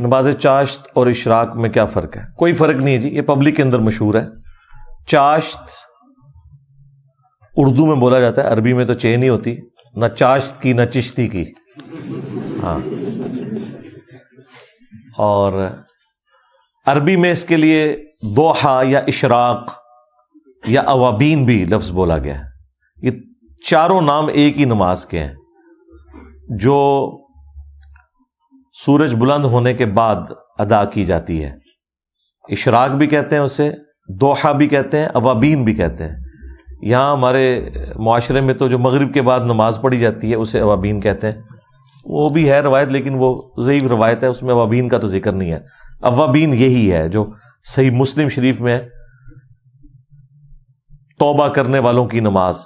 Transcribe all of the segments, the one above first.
نماز چاشت اور اشراق میں کیا فرق ہے؟ کوئی فرق نہیں ہے جی، یہ پبلک کے اندر مشہور ہے۔ چاشت اردو میں بولا جاتا ہے، عربی میں تو چے نہیں ہوتی، نہ چاشت کی نہ چشتی کی، ہاں، اور عربی میں اس کے لیے دوحہ یا اشراق یا اوابین بھی لفظ بولا گیا ہے۔ یہ چاروں نام ایک ہی نماز کے ہیں جو سورج بلند ہونے کے بعد ادا کی جاتی ہے۔ اشراق بھی کہتے ہیں اسے، دوحہ بھی کہتے ہیں، اوابین بھی کہتے ہیں۔ یہاں ہمارے معاشرے میں تو جو مغرب کے بعد نماز پڑھی جاتی ہے اسے اوابین کہتے ہیں، وہ بھی ہے روایت لیکن وہ ضعیف روایت ہے، اس میں اوابین کا تو ذکر نہیں ہے۔ اوابین یہی ہے جو صحیح مسلم شریف میں ہے، توبہ کرنے والوں کی نماز۔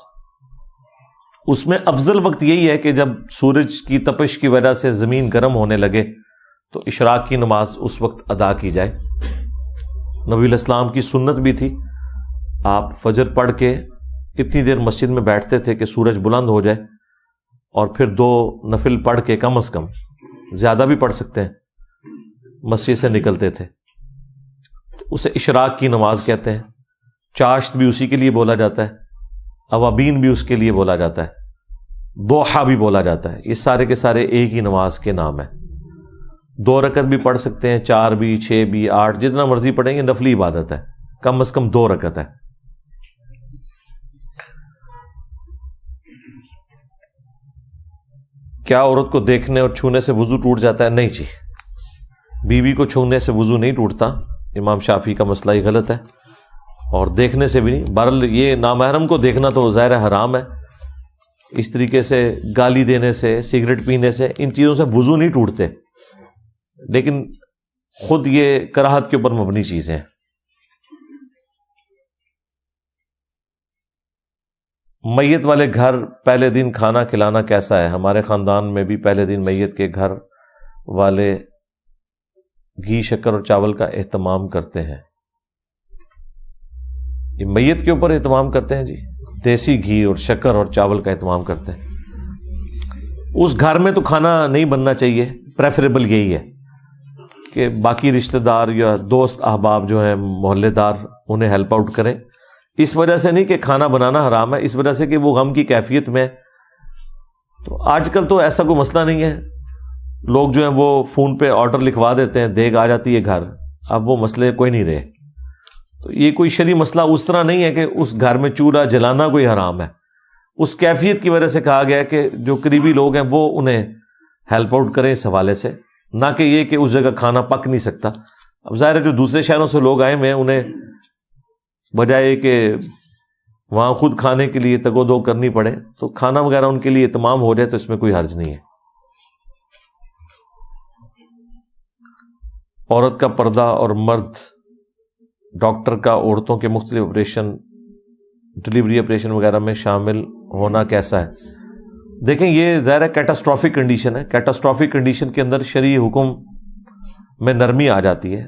اس میں افضل وقت یہی ہے کہ جب سورج کی تپش کی وجہ سے زمین گرم ہونے لگے تو اشراق کی نماز اس وقت ادا کی جائے۔ نبی علیہ السلام کی سنت بھی تھی، آپ فجر پڑھ کے اتنی دیر مسجد میں بیٹھتے تھے کہ سورج بلند ہو جائے، اور پھر 2 نفل پڑھ کے، کم از کم زیادہ بھی پڑھ سکتے ہیں، مسجد سے نکلتے تھے۔ اسے اشراق کی نماز کہتے ہیں۔ چاشت بھی اسی کے لیے بولا جاتا ہے، اوابین بھی اس کے لیے بولا جاتا ہے، دوحہ بھی بولا جاتا ہے۔ یہ سارے کے سارے ایک ہی نماز کے نام ہیں۔ 2 رکعت بھی پڑھ سکتے ہیں، 4 بھی، 6 بھی، 8، جتنا مرضی پڑھیں گے، نفلی عبادت ہے، کم از کم 2 رکعت ہے۔ کیا عورت کو دیکھنے اور چھونے سے وضو ٹوٹ جاتا ہے؟ نہیں جی، بیوی کو چھونے سے وضو نہیں ٹوٹتا، امام شافعی کا مسئلہ ہی غلط ہے، اور دیکھنے سے بھی نہیں۔ بہرحال یہ نامحرم کو دیکھنا تو ظاہر حرام ہے، اس طریقے سے گالی دینے سے، سگریٹ پینے سے، ان چیزوں سے وضو نہیں ٹوٹتے، لیکن خود یہ کراہت کے اوپر مبنی چیزیں ہیں۔ میت والے گھر پہلے دن کھانا کھلانا کیسا ہے؟ ہمارے خاندان میں بھی پہلے دن میت کے گھر والے گھی، شکر اور چاول کا اہتمام کرتے ہیں۔ یہ میت کے اوپر اہتمام کرتے ہیں جی، دیسی گھی اور شکر اور چاول کا اہتمام کرتے ہیں۔ اس گھر میں تو کھانا نہیں بننا چاہیے، پریفریبل یہی ہے کہ باقی رشتہ دار یا دوست احباب جو ہیں، محلے دار، انہیں ہیلپ آؤٹ کریں۔ اس وجہ سے نہیں کہ کھانا بنانا حرام ہے، اس وجہ سے کہ وہ غم کی کیفیت میں۔ تو آج کل تو ایسا کوئی مسئلہ نہیں ہے، لوگ جو ہیں وہ فون پہ آرڈر لکھوا دیتے ہیں، دیگ آ جاتی ہے گھر، اب وہ مسئلے کوئی نہیں رہے۔ تو یہ کوئی شرعی مسئلہ اس طرح نہیں ہے کہ اس گھر میں چولہا جلانا کوئی حرام ہے، اس کیفیت کی وجہ سے کہا گیا ہے کہ جو قریبی لوگ ہیں وہ انہیں ہیلپ آؤٹ کریں اس حوالے سے، نہ کہ یہ کہ اس جگہ کھانا پک نہیں سکتا۔ اب ظاہر ہے جو دوسرے شہروں سے لوگ آئے ہوئے ہیں، انہیں بجائے کہ وہاں خود کھانے کے لیے تگ و دو کرنی پڑے تو کھانا وغیرہ ان کے لیے اہتمام ہو جائے تو اس میں کوئی حرج نہیں ہے۔ عورت کا پردہ اور مرد ڈاکٹر کا عورتوں کے مختلف آپریشن، ڈلیوری آپریشن وغیرہ میں شامل ہونا کیسا ہے؟ دیکھیں یہ ظاہر ہے کیٹاسٹرافک کنڈیشن ہے، کیٹاسٹرافک کنڈیشن کے اندر شرعی حکم میں نرمی آ جاتی ہے۔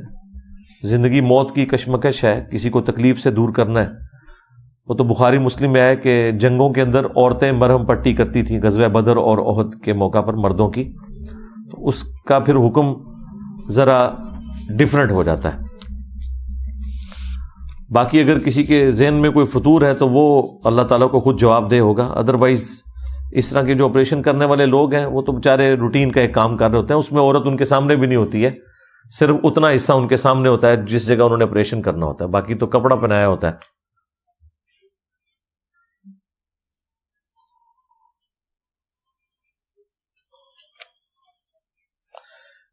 زندگی موت کی کشمکش ہے، کسی کو تکلیف سے دور کرنا ہے، وہ تو بخاری مسلم میں ہے کہ جنگوں کے اندر عورتیں مرہم پٹی کرتی تھیں، غزوہ بدر اور احد کے موقع پر مردوں کی، تو اس کا پھر حکم ذرا ڈیفرنٹ ہو جاتا ہے۔ باقی اگر کسی کے ذہن میں کوئی فطور ہے تو وہ اللہ تعالیٰ کو خود جواب دہ ہوگا، ادروائز اس طرح کے جو آپریشن کرنے والے لوگ ہیں وہ تو بیچارے روٹین کا ایک کام کر رہے ہوتے ہیں، اس میں عورت ان کے سامنے بھی نہیں ہوتی ہے، صرف اتنا حصہ ان کے سامنے ہوتا ہے جس جگہ انہوں نے آپریشن کرنا ہوتا ہے، باقی تو کپڑا پہنایا ہوتا ہے۔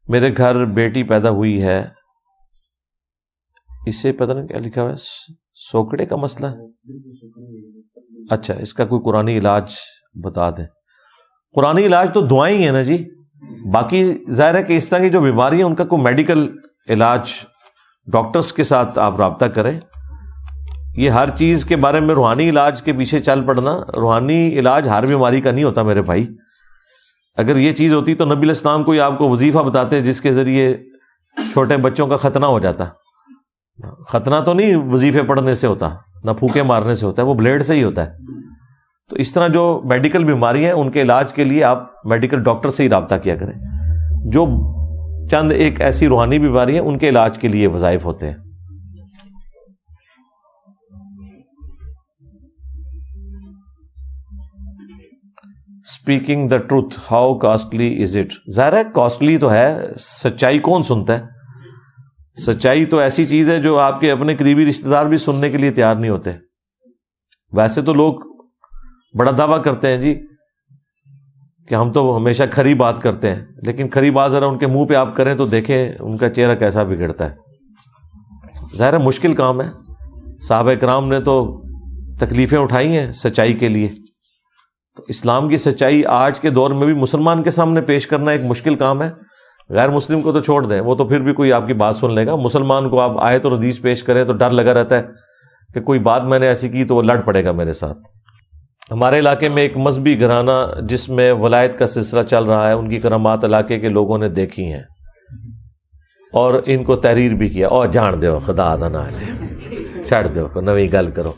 میرے گھر بیٹی پیدا ہوئی ہے، اسے پتہ نہیں کیا لکھا ہوا ہے، سوکڑے کا مسئلہ ہے، اچھا اس کا کوئی قرآنی علاج بتا دیں۔ قرآنی علاج تو دعائیں ہی ہیں نا جی، باقی ظاہر ہے کہ اس طرح کی جو بیماری ہیں ان کا کوئی میڈیکل علاج ڈاکٹرز کے ساتھ آپ رابطہ کریں۔ یہ ہر چیز کے بارے میں روحانی علاج کے پیچھے چل پڑنا، روحانی علاج ہر بیماری کا نہیں ہوتا میرے بھائی۔ اگر یہ چیز ہوتی تو نبی علیہ السلام کوئی آپ کو وظیفہ بتاتے جس کے ذریعے چھوٹے بچوں کا ختنہ ہو جاتا۔ ختنہ تو نہیں وظیفے پڑھنے سے ہوتا، نہ پھوکے مارنے سے ہوتا ہے، وہ بلیڈ سے ہی ہوتا ہے۔ تو اس طرح جو میڈیکل بیماری ہیں ان کے علاج کے لیے آپ میڈیکل ڈاکٹر سے ہی رابطہ کیا کریں۔ جو چند ایک ایسی روحانی بیماری ہیں، ان کے علاج کے لیے وظائف ہوتے ہیں. Speaking the truth how costly is it. ظاہر ہے کاسٹلی تو ہے، سچائی کون سنتا ہے؟ سچائی تو ایسی چیز ہے جو آپ کے اپنے قریبی رشتہ دار بھی سننے کے لیے تیار نہیں ہوتے. ویسے تو لوگ بڑا دعویٰ کرتے ہیں جی کہ ہم تو ہمیشہ کھری بات کرتے ہیں، لیکن کھری بات ذرا ان کے منہ پہ آپ کریں تو دیکھیں ان کا چہرہ کیسا بگڑتا ہے. ظاہر ہے مشکل کام ہے، صحابہ کرام نے تو تکلیفیں اٹھائی ہیں سچائی کے لیے. تو اسلام کی سچائی آج کے دور میں بھی مسلمان کے سامنے پیش کرنا ایک مشکل کام ہے. غیر مسلم کو تو چھوڑ دیں، وہ تو پھر بھی کوئی آپ کی بات سن لے گا. مسلمان کو آپ آیت اور حدیث پیش کریں تو ڈر لگا رہتا ہے کہ کوئی بات میں نے ایسی کی تو وہ لڑ پڑے گا میرے ساتھ. ہمارے علاقے میں ایک مذہبی گھرانہ جس میں ولایت کا سلسلہ چل رہا ہے، ان کی کرامات علاقے کے لوگوں نے دیکھی ہیں اور ان کو تحریر بھی کیا. اور جان دو خدا آدھا نہ آ جائے، چھڑ دو نویں گل کرو.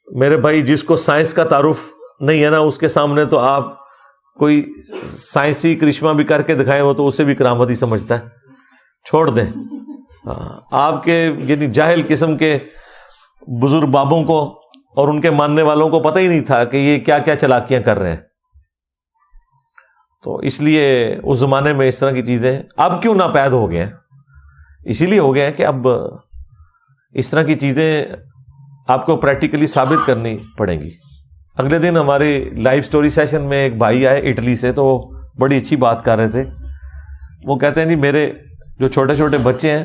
میرے بھائی جس کو سائنس کا تعارف نہیں ہے نا، اس کے سامنے تو آپ کوئی سائنسی کرشمہ بھی کر کے دکھائے ہو تو اسے بھی کرامت ہی سمجھتا ہے. چھوڑ دیں. آپ کے یعنی جاہل قسم کے بزرگ بابوں کو اور ان کے ماننے والوں کو پتہ ہی نہیں تھا کہ یہ کیا کیا چالاکیاں کر رہے ہیں. تو اس لیے اس زمانے میں اس طرح کی چیزیں اب کیوں ناپید ہو گئے ہیں؟ اسی لیے ہو گئے ہیں کہ اب اس طرح کی چیزیں آپ کو پریکٹیکلی ثابت کرنی پڑیں گی. اگلے دن ہمارے لائیو سٹوری سیشن میں ایک بھائی آئے اٹلی سے، تو بڑی اچھی بات کر رہے تھے. وہ کہتے ہیں جی میرے جو چھوٹے چھوٹے بچے ہیں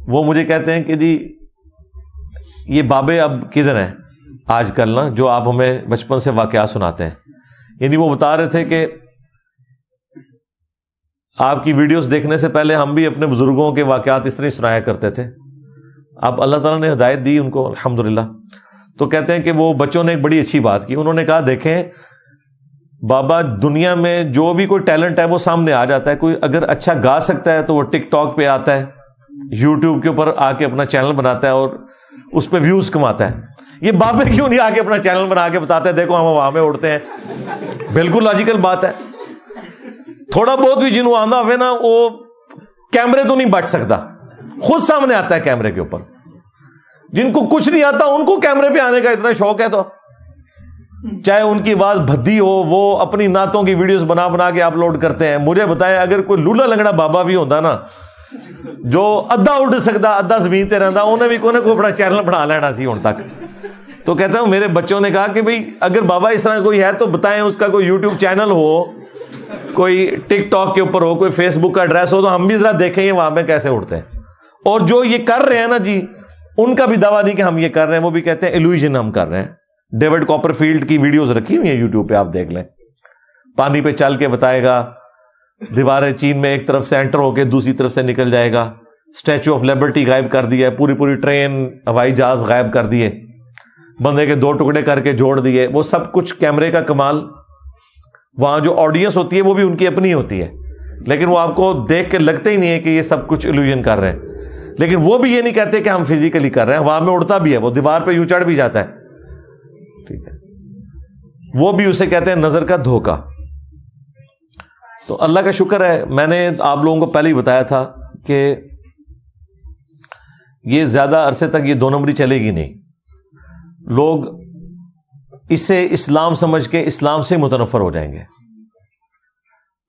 وہ مجھے کہتے ہیں کہ جی یہ بابے اب کدھر ہیں آج کل نا، جو آپ ہمیں بچپن سے واقعات سناتے ہیں. یعنی وہ بتا رہے تھے کہ آپ کی ویڈیوز دیکھنے سے پہلے ہم بھی اپنے بزرگوں کے واقعات اس طرح سنایا کرتے تھے. اب اللہ تعالیٰ نے ہدایت دی ان کو الحمدللہ. تو کہتے ہیں کہ وہ بچوں نے ایک بڑی اچھی بات کی. انہوں نے کہا دیکھیں بابا، دنیا میں جو بھی کوئی ٹیلنٹ ہے وہ سامنے آ جاتا ہے. کوئی اگر اچھا گا سکتا ہے تو وہ ٹک ٹاک پہ آتا ہے، یوٹیوب کے اوپر آ کے اپنا چینل بناتا ہے اور اس پہ ویوز کماتا ہے. یہ بابے کیوں نہیں آ کے اپنا چینل بنا کے بتاتے ہیں دیکھو ہم ہوا میں اڑتے ہیں؟ بالکل لاجیکل بات ہے. تھوڑا بہت بھی جنہوں آندہ ہوئے نا، وہ کیمرے تو نہیں بچ سکتا، خود سامنے آتا ہے کیمرے کے اوپر. جن کو کچھ نہیں آتا ان کو کیمرے پہ آنے کا اتنا شوق ہے، تو چاہے ان کی آواز بھدی ہو، وہ اپنی نعتوں کی ویڈیوز بنا بنا کے اپلوڈ کرتے ہیں. مجھے بتائیں اگر کوئی لولا لنگڑا بابا بھی ہوتا نا جو ادھا اڑ سکتا ادھا زمین تے رہتا، انہیں بھی کوئی نہ کوئی اپنا چینل بنا لینا سی ہن تک. تو کہتا ہوں میرے بچوں نے کہا کہ بھئی اگر بابا اس طرح کوئی ہے تو بتائیں اس کا کوئی یوٹیوب چینل ہو، کوئی ٹک ٹاک کے اوپر ہو، کوئی فیس بک کا ایڈریس ہو، تو ہم بھی ذرا دیکھیں یہ وہاں پہ کیسے اڑتے ہیں. اور جو یہ کر رہے ہیں نا جی، ان کا بھی دعویٰ نہیں کہ ہم یہ کر رہے ہیں، وہ بھی کہتے ہیں ایلویژن ہم کر رہے ہیں. ڈیوڈ کاپر فیلڈ کی ویڈیوز رکھی ہوئی ہیں یوٹیوب پہ، آپ دیکھ لیں. پانی پہ چل کے بتائے گا، دیواریں چین میں ایک طرف سے انٹر ہو کے دوسری طرف سے نکل جائے گا. اسٹیچو آف لبرٹی غائب کر دیا ہے، پوری ٹرین ہوائی جہاز غائب کر دیے، بندے کے 2 ٹکڑے کر کے جوڑ دیے. وہ سب کچھ کیمرے کا کمال. وہاں جو آڈینس ہوتی ہے وہ بھی ان کی اپنی ہوتی ہے، لیکن وہ آپ کو دیکھ کے لگتا ہی نہیں ہے کہ یہ سب کچھ ایلوژن کر رہے ہیں. لیکن وہ بھی یہ نہیں کہتے کہ ہم فزیکلی کر رہے ہیں. ہوا میں اڑتا بھی ہے، وہ دیوار پہ یوں چڑھ بھی جاتا ہے. ٹھیک ہے، وہ بھی اسے کہتے ہیں نظر کا دھوکہ. تو اللہ کا شکر ہے، میں نے آپ لوگوں کو پہلے ہی بتایا تھا کہ یہ زیادہ عرصے تک یہ 2 نمبری چلے گی نہیں. لوگ اسے اسلام سمجھ کے اسلام سے متنفر ہو جائیں گے.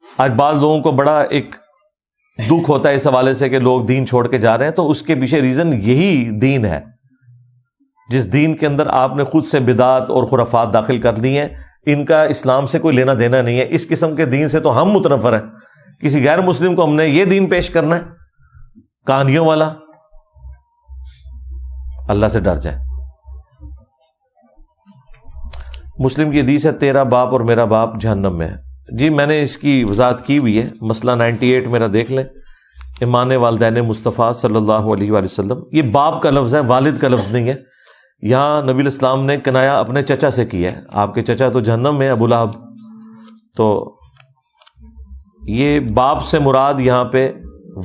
آج بعض لوگوں کو بڑا ایک دکھ ہوتا ہے اس حوالے سے کہ لوگ دین چھوڑ کے جا رہے ہیں، تو اس کے پیچھے ریزن یہی دین ہے، جس دین کے اندر آپ نے خود سے بدعات اور خرافات داخل کر دی ہیں. ان کا اسلام سے کوئی لینا دینا نہیں ہے. اس قسم کے دین سے تو ہم متنفر ہیں. کسی غیر مسلم کو ہم نے یہ دین پیش کرنا ہے کہانیوں والا؟ اللہ سے ڈر جائے. مسلم کی حدیث ہے 13 باپ اور میرا باپ جہنم میں ہے. جی میں نے اس کی وضاحت کی ہوئی ہے، مسئلہ 98 میرا دیکھ لیں. ایمان والدین مصطفیٰ صلی اللہ علیہ وآلہ وسلم، یہ باپ کا لفظ ہے، والد کا لفظ نہیں ہے. یہاں نبی الاسلام نے کنایا اپنے چچا سے کیا ہے. آپ کے چچا تو جہنم میں ابو لہب، تو یہ باپ سے مراد یہاں پہ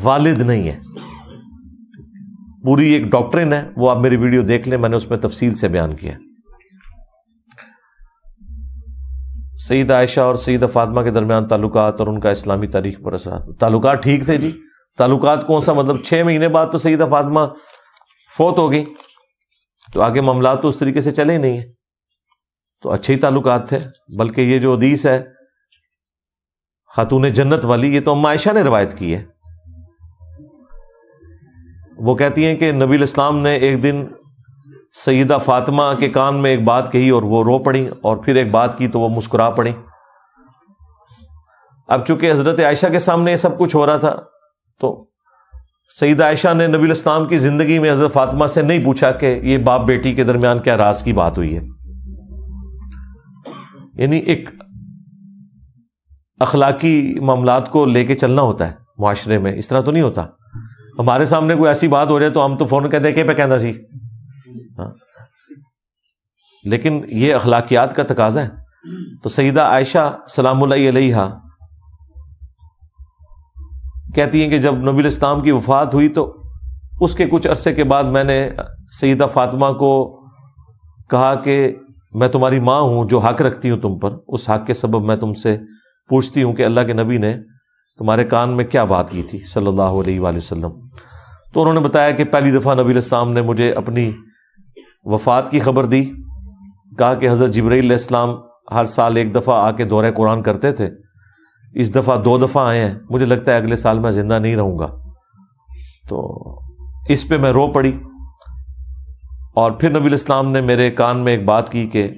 والد نہیں ہے. پوری ایک ڈاکٹرن ہے، وہ آپ میری ویڈیو دیکھ لیں، میں نے اس میں تفصیل سے بیان کیا. سیدہ عائشہ اور سیدہ فاطمہ کے درمیان تعلقات اور ان کا اسلامی تاریخ پر اثرات. تعلقات ٹھیک تھے جی. تعلقات کون سا مطلب 6 مہینے بعد تو سیدہ فاطمہ فوت ہو گئی, تو آگے معاملات تو اس طریقے سے چلے ہی نہیں ہیں, تو اچھے ہی تعلقات تھے. بلکہ یہ جو حدیث ہے خاتون جنت والی, یہ تو ام عائشہ نے روایت کی ہے. وہ کہتی ہیں کہ نبی الاسلام نے ایک دن سیدہ فاطمہ کے کان میں ایک بات کہی اور وہ رو پڑی, اور پھر ایک بات کی تو وہ مسکرا پڑی. اب چونکہ حضرت عائشہ کے سامنے یہ سب کچھ ہو رہا تھا, تو سیدہ عائشہ نے نبی الاسلام کی زندگی میں حضرت فاطمہ سے نہیں پوچھا کہ یہ باپ بیٹی کے درمیان کیا راز کی بات ہوئی ہے. یعنی ایک اخلاقی معاملات کو لے کے چلنا ہوتا ہے معاشرے میں, اس طرح تو نہیں ہوتا. ہمارے سامنے کوئی ایسی بات ہو جائے تو ہم تو فون کہتے ہیں کہ پہ کہنا سی, لیکن یہ اخلاقیات کا تقاضا ہے. تو سیدہ عائشہ سلام اللہ علیہا کہتی ہیں کہ جب نبی الاسلام کی وفات ہوئی تو اس کے کچھ عرصے کے بعد میں نے سیدہ فاطمہ کو کہا کہ میں تمہاری ماں ہوں جو حق رکھتی ہوں تم پر, اس حق کے سبب میں تم سے پوچھتی ہوں کہ اللہ کے نبی نے تمہارے کان میں کیا بات کی تھی صلی اللہ علیہ وآلہ وسلم. تو انہوں نے بتایا کہ پہلی دفعہ نبی الاسلام نے مجھے اپنی وفات کی خبر دی. کہا کہ حضرت جبرائیل علیہ السلام ہر سال 1 دفعہ آ کے دورہ قرآن کرتے تھے, اس دفعہ 2 دفعہ آئے ہیں, مجھے لگتا ہے اگلے سال میں زندہ نہیں رہوں گا. تو اس پہ میں رو پڑی, اور پھر نبی الاسلام نے میرے کان میں ایک بات کی کہ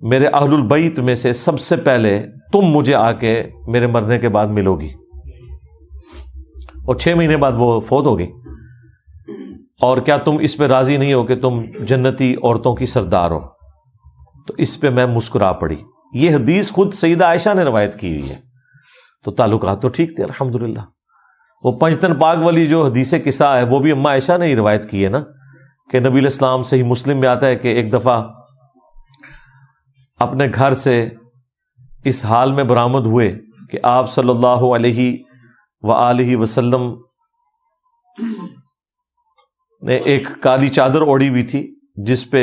میرے اہل البیت میں سے سب سے پہلے تم مجھے آ کے میرے مرنے کے بعد ملو گی. اور 6 مہینے بعد وہ فوت ہو گئی. اور کیا تم اس پہ راضی نہیں ہو کہ تم جنتی عورتوں کی سردار ہو؟ تو اس پہ میں مسکرا پڑی. یہ حدیث خود سیدہ عائشہ نے روایت کی ہوئی ہے. تو تعلقات تو ٹھیک تھے الحمدللہ. وہ پنجتن پاک والی جو حدیث قصہ ہے وہ بھی اما عائشہ نے ہی روایت کی ہے نا, کہ نبی علیہ السلام صحیح مسلم میں آتا ہے کہ ایک دفعہ اپنے گھر سے اس حال میں برآمد ہوئے کہ آپ صلی اللہ علیہ وآلہ وسلم نے ایک کالی چادر اوڑھی ہوئی تھی جس پہ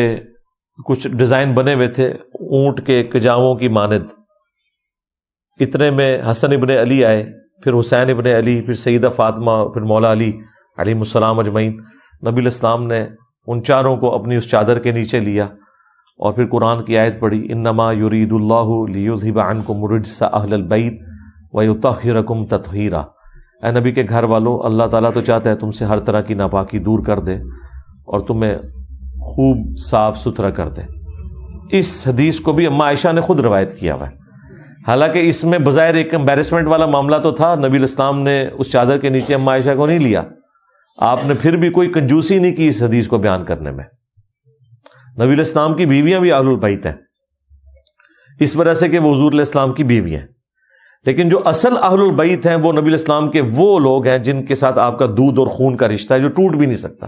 کچھ ڈیزائن بنے ہوئے تھے اونٹ کے کجاووں کی مانند. اتنے میں حسن ابن علی آئے, پھر حسین ابن علی, پھر سیدہ فاطمہ, پھر مولا علی علیہ السلام اجمعین. نبی علیہ السلام نے ان چاروں کو اپنی اس چادر کے نیچے لیا اور پھر قرآن کی آیت پڑھی, انما یرید اللہ لیذھب عنکم الرجس اہل البیت ویطہرکم تطہیرا. اے نبی کے گھر والو, اللہ تعالیٰ تو چاہتا ہے تم سے ہر طرح کی ناپاکی دور کر دے اور تمہیں خوب صاف ستھرا کر دے. اس حدیث کو بھی اما عائشہ نے خود روایت کیا ہوا ہے. حالانکہ اس میں بظاہر ایک امبیرسمنٹ والا معاملہ تو تھا, نبی الاسلام نے اس چادر کے نیچے اما عائشہ کو نہیں لیا. آپ نے پھر بھی کوئی کنجوسی نہیں کی اس حدیث کو بیان کرنے میں. نبی الاسلام کی بیویاں بھی اہل البیت ہیں اس وجہ سے کہ وہ حضور علیہ السلام کی بیوی ہیں, لیکن جو اصل اہل البیت ہیں وہ نبی الاسلام کے وہ لوگ ہیں جن کے ساتھ آپ کا دودھ اور خون کا رشتہ ہے جو ٹوٹ بھی نہیں سکتا.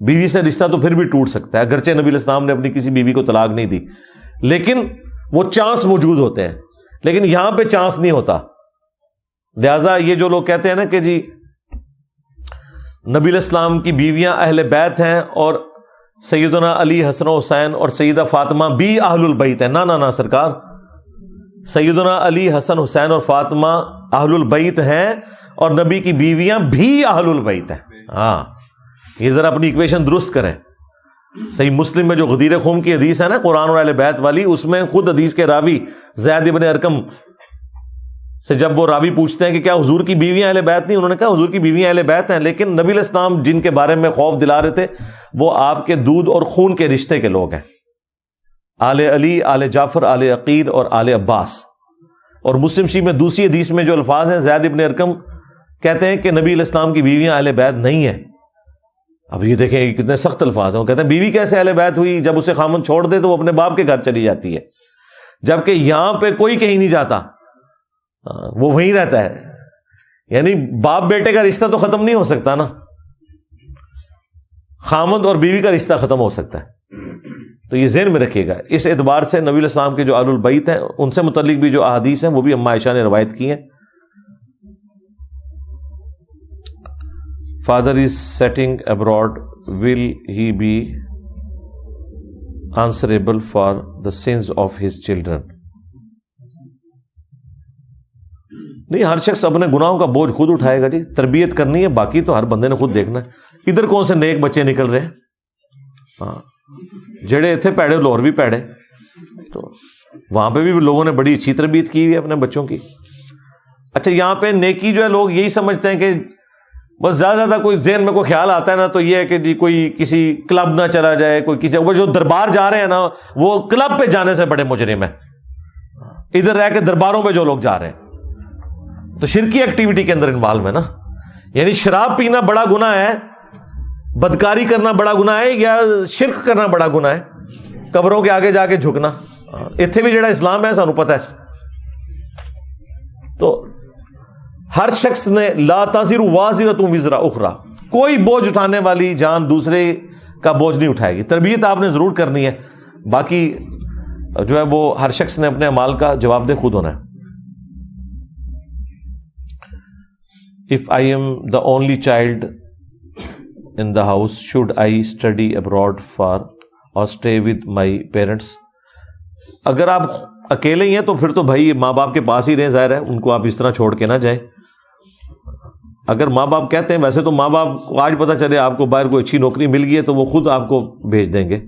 بیوی سے رشتہ تو پھر بھی ٹوٹ سکتا ہے, اگرچہ نبی الاسلام نے اپنی کسی بیوی کو طلاق نہیں دی, لیکن وہ چانس موجود ہوتے ہیں. لیکن یہاں پہ چانس نہیں ہوتا. لہذا یہ جو لوگ کہتے ہیں نا کہ جی نبی الاسلام کی بیویاں اہل بیت ہیں اور سیدنا علی, حسن و حسین اور سیدہ فاطمہ بھی اہل البیت ہیں, نہ سرکار, سیدنا علی, حسن, حسین اور فاطمہ اہل البیت ہیں اور نبی کی بیویاں بھی اہل البیت ہیں. ہاں, یہ ذرا اپنی ایکویشن درست کریں. صحیح مسلم میں جو غدیر خم کی حدیث ہے نا قرآن اور اہل بیت والی, اس میں خود حدیث کے راوی زید ابن ارقم سے جب وہ راوی پوچھتے ہیں کہ کیا حضور کی بیویاں اہل بیت نہیں, انہوں نے کہا حضور کی بیویاں اہل بیت ہیں, لیکن نبی علیہ السلام جن کے بارے میں خوف دلا رہے تھے وہ آپ کے دودھ اور خون کے رشتے کے لوگ ہیں, آل علی, آل جعفر, آل عقیل اور آل عباس. اور مسلم شریف میں دوسری حدیث میں جو الفاظ ہیں, زید ابن ارقم کہتے ہیں کہ نبی علیہ السلام کی بیویاں اہل بیت نہیں ہیں. اب یہ دیکھیں کتنے سخت الفاظ ہیں. وہ کہتے ہیں بیوی کیسے اہل بیت ہوئی, جب اسے خامن چھوڑ دے تو وہ اپنے باپ کے گھر چلی جاتی ہے, جبکہ یہاں پہ کوئی کہیں نہیں جاتا, وہ وہیں رہتا ہے. یعنی باپ بیٹے کا رشتہ تو ختم نہیں ہو سکتا نا, خامد اور بیوی کا رشتہ ختم ہو سکتا ہے. تو یہ ذہن میں رکھیے گا. اس اعتبار سے نبی علیہ السلام کے جو اہل البیت ہیں ان سے متعلق بھی جو احادیث ہیں وہ بھی اما عائشہ نے روایت کی ہیں. Father is sitting abroad, will he be answerable for the sons of his children? نہیں, ہر شخص اپنے گناہوں کا بوجھ خود اٹھائے گا جی. تربیت کرنی ہے, باقی تو ہر بندے نے خود دیکھنا ہے. ادھر کون سے نیک بچے نکل رہے ہیں, ہاں جڑے اتنے پیڑے لور بھی پیڑے. تو وہاں پہ بھی لوگوں نے بڑی اچھی تربیت کی ہوئی ہے اپنے بچوں کی. اچھا, یہاں پہ نیکی جو ہے لوگ یہی سمجھتے ہیں کہ بس زیادہ کوئی ذہن میں کوئی خیال آتا ہے نا تو یہ ہے کہ جی کوئی کسی کلب نہ چلا جائے, کوئی کسی, وہ جو دربار جا رہے ہیں نا وہ کلب پہ جانے سے بڑے مجرم ہیں. ادھر رہ کے درباروں پہ جو لوگ جا رہے ہیں تو شرکی ایکٹیویٹی کے اندر انوالو ہے نا. یعنی شراب پینا بڑا گناہ ہے, بدکاری کرنا بڑا گناہ ہے, یا شرک کرنا بڑا گناہ ہے, قبروں کے آگے جا کے جھکنا. اتنے بھی جڑا اسلام ہے سانو پتہ ہے. تو ہر شخص نے لا تزر وازرۃ وزر اخری, کوئی بوجھ اٹھانے والی جان دوسرے کا بوجھ نہیں اٹھائے گی. تربیت آپ نے ضرور کرنی ہے, باقی جو ہے وہ ہر شخص نے اپنے اعمال کا جواب دہ خود ہونا ہے. If I am the only child in the house, should I study abroad for or stay with my parents? اگر آپ اکیلے ہی ہیں تو پھر تو بھائی ماں باپ کے پاس ہی رہیں, ظاہر ہے ان کو آپ اس طرح چھوڑ کے نہ جائیں. اگر ماں باپ کہتے ہیں, ویسے تو ماں باپ کو آج پتہ چلے آپ کو باہر کوئی اچھی نوکری مل گئی ہے تو وہ خود آپ کو بھیج دیں گے,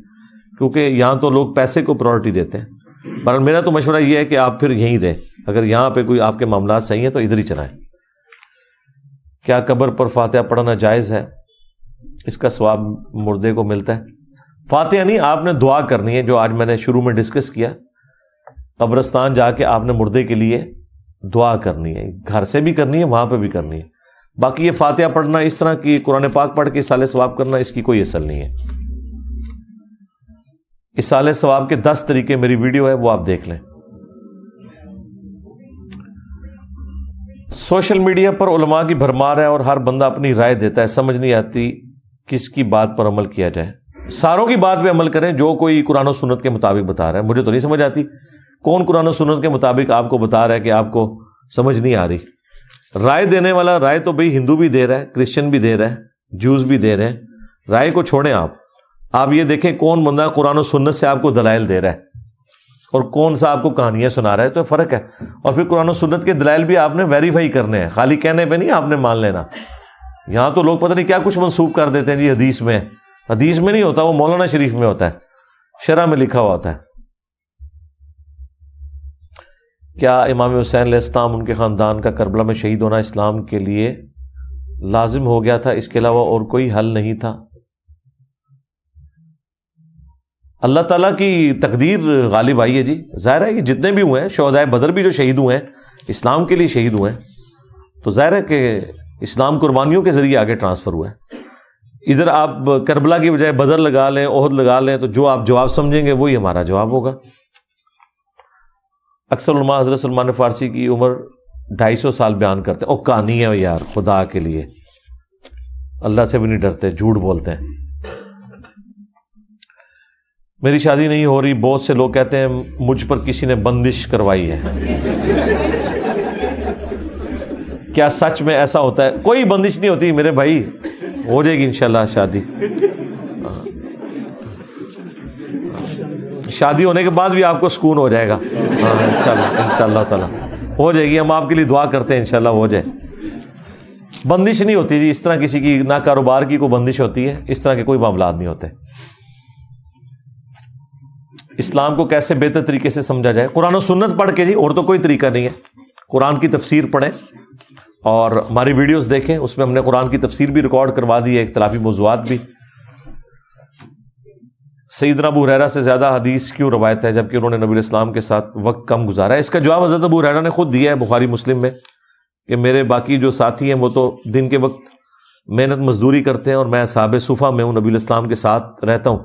کیونکہ یہاں تو لوگ پیسے کو پرائرٹی دیتے ہیں. پر میرا تو مشورہ یہ ہے کہ آپ پھر یہیں رہیں. اگر یہاں پہ کوئی آپ کے معاملات صحیح ہیں تو ادھر ہی چلائیں. کیا قبر پر فاتحہ پڑھنا جائز ہے؟ اس کا ثواب مردے کو ملتا ہے؟ فاتحہ نہیں, آپ نے دعا کرنی ہے, جو آج میں نے شروع میں ڈسکس کیا. قبرستان جا کے آپ نے مردے کے لیے دعا کرنی ہے, گھر سے بھی کرنی ہے, وہاں پہ بھی کرنی ہے. باقی یہ فاتحہ پڑھنا, اس طرح کی قرآن پاک پڑھ کے اصالہ ثواب کرنا, اس کی کوئی اصل نہیں ہے. اصالہ ثواب کے 10 طریقے میری ویڈیو ہے, وہ آپ دیکھ لیں. سوشل میڈیا پر علماء کی بھرمار ہے اور ہر بندہ اپنی رائے دیتا ہے, سمجھ نہیں آتی کس کی بات پر عمل کیا جائے. ساروں کی بات پہ عمل کریں جو کوئی قرآن و سنت کے مطابق بتا رہا ہے. مجھے تو نہیں سمجھ آتی کون قرآن و سنت کے مطابق آپ کو بتا رہا ہے کہ آپ کو سمجھ نہیں آ رہی. رائے دینے والا رائے تو بھئی ہندو بھی دے رہا ہے, کرسچن بھی دے رہا ہے, جوز بھی دے رہے ہیں. رائے کو چھوڑیں آپ یہ دیکھیں کون بندہ قرآن و سنت سے آپ کو دلائل دے رہا ہے اور کون سا آپ کو کہانیاں سنا رہا ہے. تو فرق ہے. اور پھر قرآن و سنت کے دلائل بھی آپ نے ویریفائی کرنے ہیں, خالی کہنے پہ نہیں آپ نے مان لینا. یہاں تو لوگ پتہ نہیں کیا کچھ منسوب کر دیتے ہیں جی حدیث میں. حدیث میں نہیں ہوتا, وہ مولانا شریف میں ہوتا ہے, شرح میں لکھا ہوا ہوتا ہے. کیا امام حسین علیہ السلام ان کے خاندان کا کربلا میں شہید ہونا اسلام کے لیے لازم ہو گیا تھا, اس کے علاوہ اور کوئی حل نہیں تھا؟ اللہ تعالیٰ کی تقدیر غالب آئی ہے جی. ظاہر ہے کہ جتنے بھی ہوئے ہیں, شہدائے بدر بھی جو شہید ہوئے ہیں اسلام کے لیے شہید ہوئے ہیں, تو ظاہر ہے کہ اسلام قربانیوں کے ذریعے آگے ٹرانسفر ہوا ہے. ادھر آپ کربلا کی بجائے بدر لگا لیں, احد لگا لیں, تو جو آپ جواب سمجھیں گے وہی ہمارا جواب ہوگا. اکثر علماء حضرت سلمان فارسی کی عمر 250 سال بیان کرتے ہیں. اور کہانی ہے یار, خدا کے لیے اللہ سے بھی نہیں ڈرتے, جھوٹ بولتے ہیں. میری شادی نہیں ہو رہی, بہت سے لوگ کہتے ہیں مجھ پر کسی نے بندش کروائی ہے. کیا سچ میں ایسا ہوتا ہے؟ کوئی بندش نہیں ہوتی میرے بھائی, ہو جائے گی انشاءاللہ شادی. شادی ہونے کے بعد بھی آپ کو سکون ہو جائے گا انشاءاللہ تعالیٰ ہو جائے گی. ہم آپ کے لیے دعا کرتے ہیں انشاءاللہ ہو جائے. بندش نہیں ہوتی جی اس طرح, کسی کی نہ کاروبار کی کوئی بندش ہوتی ہے, اس طرح کے کوئی معاملات نہیں ہوتے. اسلام کو کیسے بہتر طریقے سے سمجھا جائے؟ قرآن و سنت پڑھ کے جی, اور تو کوئی طریقہ نہیں ہے. قرآن کی تفسیر پڑھیں اور ہماری ویڈیوز دیکھیں, اس میں ہم نے قرآن کی تفسیر بھی ریکارڈ کروا دی ہے, اختلافی موضوعات بھی. سیدنا ابو ہریرہ سے زیادہ حدیث کیوں روایت ہے جبکہ انہوں نے نبی اسلام کے ساتھ وقت کم گزارا ہے؟ اس کا جواب حضرت ابو ہریرہ نے خود دیا ہے بخاری مسلم میں, کہ میرے باقی جو ساتھی ہیں وہ تو دن کے وقت محنت مزدوری کرتے ہیں اور میں اصحاب صفہ میں ہوں, نبی اسلام کے ساتھ رہتا ہوں,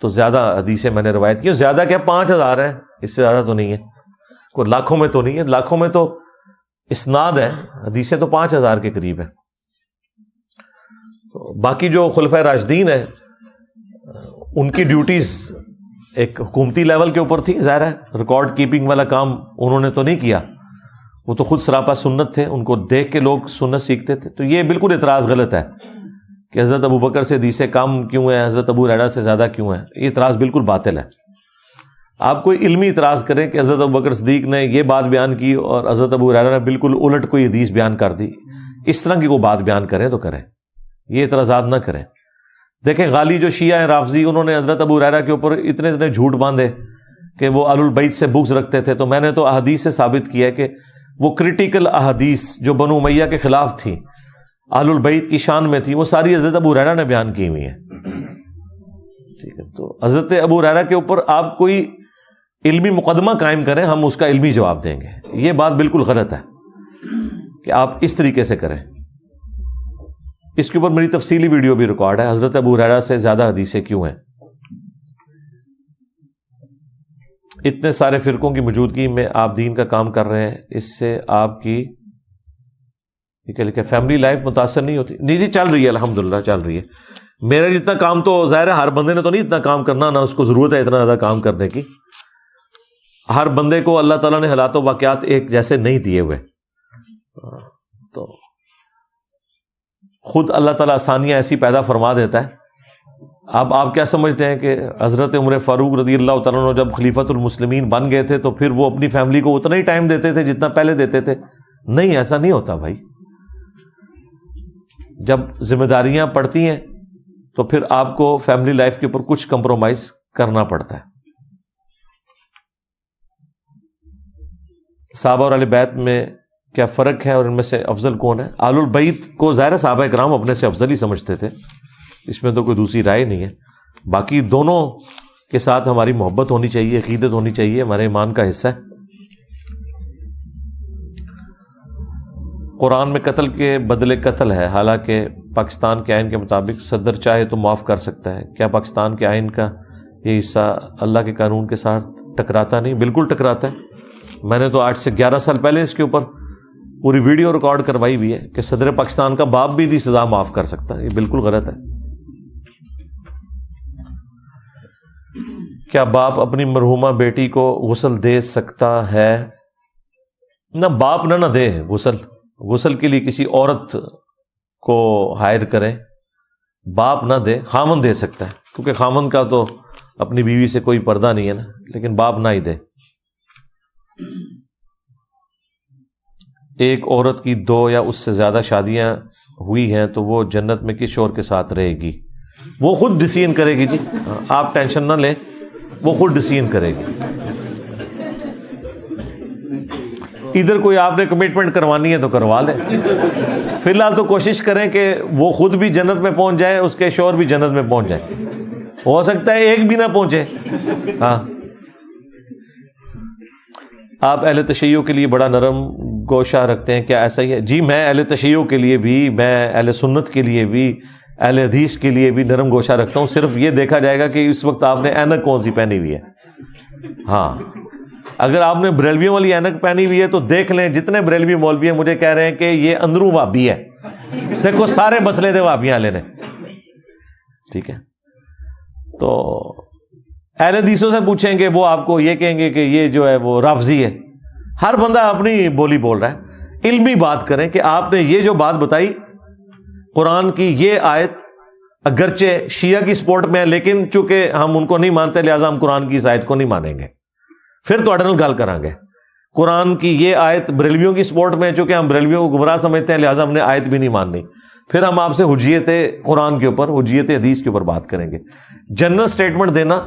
تو زیادہ حدیثیں میں نے روایت کی. زیادہ کیا 5000 ہیں, اس سے زیادہ تو نہیں ہے, کوئی لاکھوں میں تو نہیں ہے. لاکھوں میں تو اسناد ہے, حدیثیں تو 5000 کے قریب ہیں. باقی جو خلفائے راشدین ہیں ان کی ڈیوٹیز ایک حکومتی لیول کے اوپر تھی, ظاہر ہے ریکارڈ کیپنگ والا کام انہوں نے تو نہیں کیا, وہ تو خود سراپا سنت تھے, ان کو دیکھ کے لوگ سنت سیکھتے تھے. تو یہ بالکل اعتراض غلط ہے کہ حضرت ابوبکر سے حدیثیں کم کیوں ہیں, حضرت ابو ہریرہ سے زیادہ کیوں ہیں. یہ اعتراض بالکل باطل ہے. آپ کوئی علمی اعتراض کریں کہ حضرت ابوبکر صدیق نے یہ بات بیان کی اور حضرت ابو ہریرہ نے بالکل الٹ کوئی حدیث بیان کر دی، اس طرح کی کوئی بات بیان کریں تو کریں، یہ اعتراضات نہ کریں۔ دیکھیں غالی جو شیعہ ہیں رافضی، انہوں نے حضرت ابو ہریرہ کے اوپر اتنے اتنے جھوٹ باندھے کہ وہ اہل البیت سے بغض رکھتے تھے، تو میں نے تو احادیث سے ثابت کیا ہے کہ وہ کرٹیکل احادیث جو بنو امیہ کے خلاف تھی، اہل البیت کی شان میں تھی، وہ ساری حضرت ابو ہریرہ نے بیان کی ہوئی ہیں۔ ٹھیک ہے، تو حضرت ابو ہریرہ کے اوپر آپ کوئی علمی مقدمہ قائم کریں، ہم اس کا علمی جواب دیں گے۔ یہ بات بالکل غلط ہے کہ آپ اس طریقے سے کریں۔ اس کے اوپر میری تفصیلی ویڈیو بھی ریکارڈ ہے، حضرت ابو ہریرہ سے زیادہ حدیثیں کیوں ہیں۔ اتنے سارے فرقوں کی موجودگی میں آپ دین کا کام کر رہے ہیں، اس سے آپ کی فیملی لائف متاثر نہیں ہوتی؟ نہیں جی، چل رہی ہے، الحمدللہ چل رہی ہے۔ میرا جتنا کام تو ظاہر ہے ہر بندے نے تو نہیں اتنا کام کرنا، نہ اس کو ضرورت ہے اتنا زیادہ کام کرنے کی۔ ہر بندے کو اللہ تعالیٰ نے حالات و واقعات ایک جیسے نہیں دیے ہوئے، تو خود اللہ تعالیٰ آسانیاں ایسی پیدا فرما دیتا ہے۔ اب آپ کیا سمجھتے ہیں کہ حضرت عمر فاروق رضی اللہ تعالیٰ عنہ جب خلیفۃ المسلمین بن گئے تھے تو پھر وہ اپنی فیملی کو اتنا ہی ٹائم دیتے تھے جتنا پہلے دیتے تھے؟ نہیں، ایسا نہیں ہوتا بھائی۔ جب ذمہ داریاں پڑتی ہیں تو پھر آپ کو فیملی لائف کے اوپر کچھ کمپرومائز کرنا پڑتا ہے۔ صحابہ اور اہل بیت میں کیا فرق ہے اور ان میں سے افضل کون ہے؟ اہل البیت کو ظاہر صحابہ کرام اپنے سے افضل ہی سمجھتے تھے، اس میں تو کوئی دوسری رائے نہیں ہے۔ باقی دونوں کے ساتھ ہماری محبت ہونی چاہیے، عقیدت ہونی چاہیے، ہمارے ایمان کا حصہ ہے۔ قرآن میں قتل کے بدلے قتل ہے، حالانکہ پاکستان کے آئین کے مطابق صدر چاہے تو معاف کر سکتا ہے۔ کیا پاکستان کے آئین کا یہ حصہ اللہ کے قانون کے ساتھ ٹکراتا نہیں؟ بالکل ٹکراتا ہے۔ میں نے تو 8 سے 11 سال پہلے اس کے اوپر پوری ویڈیو ریکارڈ کروائی ہوئی ہے کہ صدر پاکستان کا باپ بھی نہیں سزا معاف کر سکتا، یہ بالکل غلط ہے۔ کیا باپ اپنی مرحومہ بیٹی کو غسل دے سکتا ہے؟ نہ باپ نہ دے غسل کے لیے کسی عورت کو ہائر کریں، باپ نہ دے، خامن دے سکتا ہے، کیونکہ خامن کا تو اپنی بیوی سے کوئی پردہ نہیں ہے نا، لیکن باپ نہ ہی دے۔ ایک عورت کی 2 یا اس سے زیادہ شادیاں ہوئی ہیں تو وہ جنت میں کس شوہر کے ساتھ رہے گی؟ وہ خود ڈسیژن کرے گی جی، آپ ٹینشن نہ لیں، وہ خود ڈسیژن کرے گی۔ ادھر کوئی آپ نے کمٹمنٹ کروانی ہے تو کروا لیں، فی الحال تو کوشش کریں کہ وہ خود بھی جنت میں پہنچ جائے، اس کے شوہر بھی جنت میں پہنچ جائے، ہو سکتا ہے ایک بھی نہ پہنچے۔ ہاں، آپ اہل تشیع کے لیے بڑا نرم گوشہ رکھتے ہیں، کیا ایسا ہی ہے؟ جی، میں اہل تشیع کے لیے بھی، میں اہل سنت کے لیے بھی، اہل حدیث کے لیے بھی نرم گوشہ رکھتا ہوں۔ صرف یہ دیکھا جائے گا کہ اس وقت آپ نے اینک کون سی پہنی ہوئی ہے۔ ہاں، اگر آپ نے بریلویوں والی اینک پہنی ہوئی ہے تو دیکھ لیں، جتنے بریلوی مولوی ہیں مجھے کہہ رہے ہیں کہ یہ اندروں وہابی ہے، دیکھو سارے مسئلے تھے وہابیاں والے نے۔ ٹھیک ہے، تو اہل حدیثوں سے پوچھیں گے، وہ آپ کو یہ کہیں گے کہ یہ جو ہے وہ رافضی ہے۔ ہر بندہ اپنی بولی بول رہا ہے۔ علمی بات کریں کہ آپ نے یہ جو بات بتائی قرآن کی، یہ آیت اگرچہ شیعہ کی سپورٹ میں ہے، لیکن چونکہ ہم ان کو نہیں مانتے لہٰذا ہم قرآن کی اس آیت کو نہیں مانیں گے، پھر تو اڈنل گل کریں گے۔ قرآن کی یہ آیت بریلویوں کی سپورٹ میں ہے، چونکہ ہم بریلویوں کو گمراہ سمجھتے ہیں لہٰذا ہم نے آیت بھی نہیں ماننی، پھر ہم آپ سے حجیت قرآن کے اوپر، حجیت حدیث کے اوپر بات کریں گے۔ جنرل سٹیٹمنٹ دینا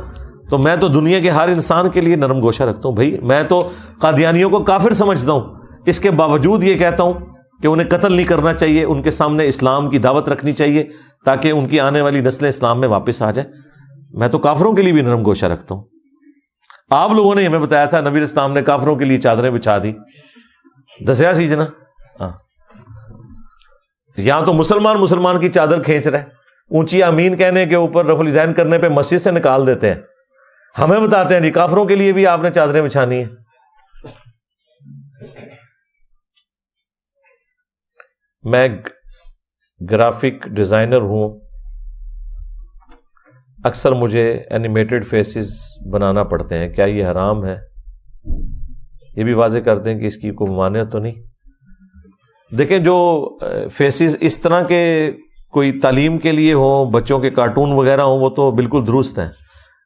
تو میں تو دنیا کے ہر انسان کے لیے نرم گوشہ رکھتا ہوں بھائی۔ میں تو قادیانیوں کو کافر سمجھتا ہوں، اس کے باوجود یہ کہتا ہوں کہ انہیں قتل نہیں کرنا چاہیے، ان کے سامنے اسلام کی دعوت رکھنی چاہیے تاکہ ان کی آنے والی نسلیں اسلام میں واپس آ جائیں۔ میں تو کافروں کے لیے بھی نرم گوشہ رکھتا ہوں۔ آپ لوگوں نے ہمیں بتایا تھا نبی اسلام نے کافروں کے لیے چادریں بچھا دی، دسیا سی جنا۔ ہاں، یہاں تو مسلمان کی چادر کھینچ رہے، اونچی آمین کہنے کے اوپر رفع الیدین کرنے پہ مسجد سے نکال دیتے ہیں، ہمیں بتاتے ہیں جی کافروں کے لیے بھی آپ نے چادریں بچھانی ہیں۔ میں گرافک ڈیزائنر ہوں، اکثر مجھے اینیمیٹڈ فیسز بنانا پڑتے ہیں، کیا یہ حرام ہے؟ یہ بھی واضح کرتے ہیں کہ اس کی کوئی ممانعت تو نہیں۔ دیکھیں، جو فیسز اس طرح کے کوئی تعلیم کے لیے ہوں، بچوں کے کارٹون وغیرہ ہوں، وہ تو بالکل درست ہیں،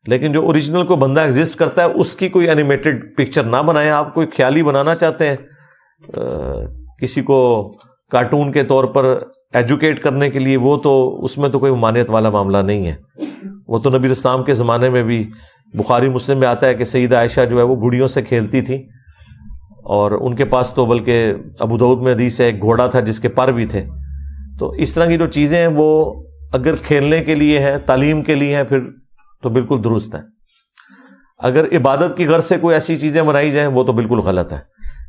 لیکن جو اوریجنل کو بندہ ایگزسٹ کرتا ہے اس کی کوئی اینیمیٹڈ پکچر نہ بنائیں. آپ کوئی خیالی بنانا چاہتے ہیں, کسی کو کارٹون کے طور پر ایجوکیٹ کرنے کے لیے, وہ تو اس میں تو کوئی ممانعت والا معاملہ نہیں ہے. وہ تو نبی اسلام کے زمانے میں بھی بخاری مسلم میں آتا ہے کہ سیدہ عائشہ جو ہے وہ گھڑیوں سے کھیلتی تھی, اور ان کے پاس تو بلکہ ابو داؤد میں حدیث ہے ایک گھوڑا تھا جس کے پر بھی تھے. تو اس طرح کی جو چیزیں ہیں وہ اگر کھیلنے کے لیے ہیں, تعلیم کے لیے ہیں, پھر تو بالکل درست ہے. اگر عبادت کی غرض سے کوئی ایسی چیزیں بنائی جائیں وہ تو بالکل غلط ہے.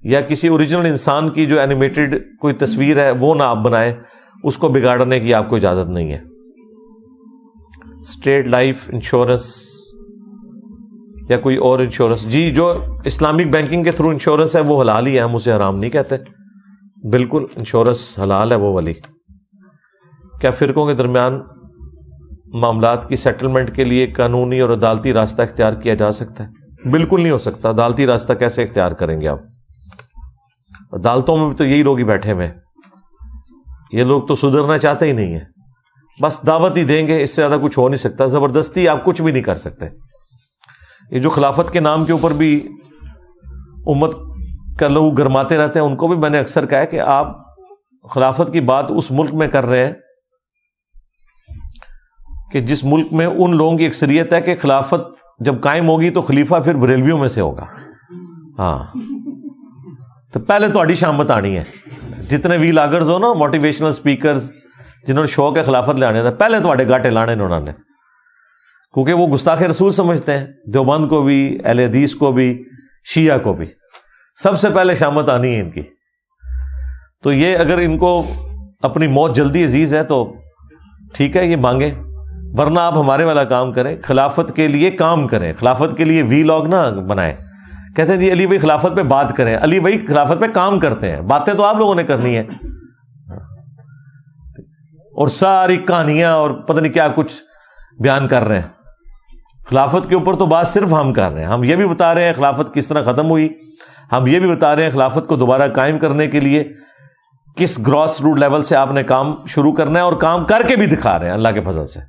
یا کسی اوریجنل انسان کی جو اینیمیٹڈ کوئی تصویر ہے وہ نہ آپ بنائیں, اس کو بگاڑنے کی آپ کو اجازت نہیں ہے. اسٹیٹ لائف انشورنس یا کوئی اور انشورنس, جی جو اسلامک بینکنگ کے تھرو انشورنس ہے وہ حلال ہی ہے, ہم اسے حرام نہیں کہتے, بالکل انشورنس حلال ہے وہ والی. کیا فرقوں کے درمیان معاملات کی سیٹلمنٹ کے لیے قانونی اور عدالتی راستہ اختیار کیا جا سکتا ہے؟ بالکل نہیں ہو سکتا. عدالتی راستہ کیسے اختیار کریں گے آپ؟ عدالتوں میں بھی تو یہی لوگ ہی بیٹھے ہوئے, یہ لوگ تو سدھرنا چاہتے ہی نہیں ہیں, بس دعوت ہی دیں گے, اس سے زیادہ کچھ ہو نہیں سکتا. زبردستی آپ کچھ بھی نہیں کر سکتے. یہ جو خلافت کے نام کے اوپر بھی امت کا لوگ گرماتے رہتے ہیں, ان کو بھی میں نے اکثر کہا ہے کہ آپ خلافت کی بات اس ملک میں کر رہے ہیں کہ جس ملک میں ان لوگوں کی اکثریت ہے کہ خلافت جب قائم ہوگی تو خلیفہ پھر بریلویوں میں سے ہوگا. ہاں, تو پہلے تہاڈی شامت آنی ہے. جتنے وی لاگرز ہو نا, موٹیویشنل اسپیکرز جنہوں نے شوق ہے خلافت لے آنے تھا, پہلے تہاڈے گاٹے لانے انہوں نے, کیونکہ وہ گستاخ رسول سمجھتے ہیں. دیوبند کو بھی, اہل حدیث کو بھی, شیعہ کو بھی, سب سے پہلے شامت آنی ہے ان کی. تو یہ اگر ان کو اپنی موت جلدی عزیز ہے تو ٹھیک ہے, یہ مانگیں, ورنہ آپ ہمارے والا کام کریں, خلافت کے لیے کام کریں. خلافت کے لیے وی لاگ نہ بنائیں. کہتے ہیں جی علی بھائی خلافت پہ بات کریں, علی بھائی خلافت پہ کام کرتے ہیں, باتیں تو آپ لوگوں نے کرنی ہے, اور ساری کہانیاں اور پتہ نہیں کیا کچھ بیان کر رہے ہیں. خلافت کے اوپر تو بات صرف ہم کر رہے ہیں. ہم یہ بھی بتا رہے ہیں خلافت کس طرح ختم ہوئی, ہم یہ بھی بتا رہے ہیں خلافت کو دوبارہ قائم کرنے کے لیے کس گراس روٹ لیول سے آپ نے کام شروع کرنا ہے, اور کام کر کے بھی دکھا رہے ہیں اللہ کے فضل سے.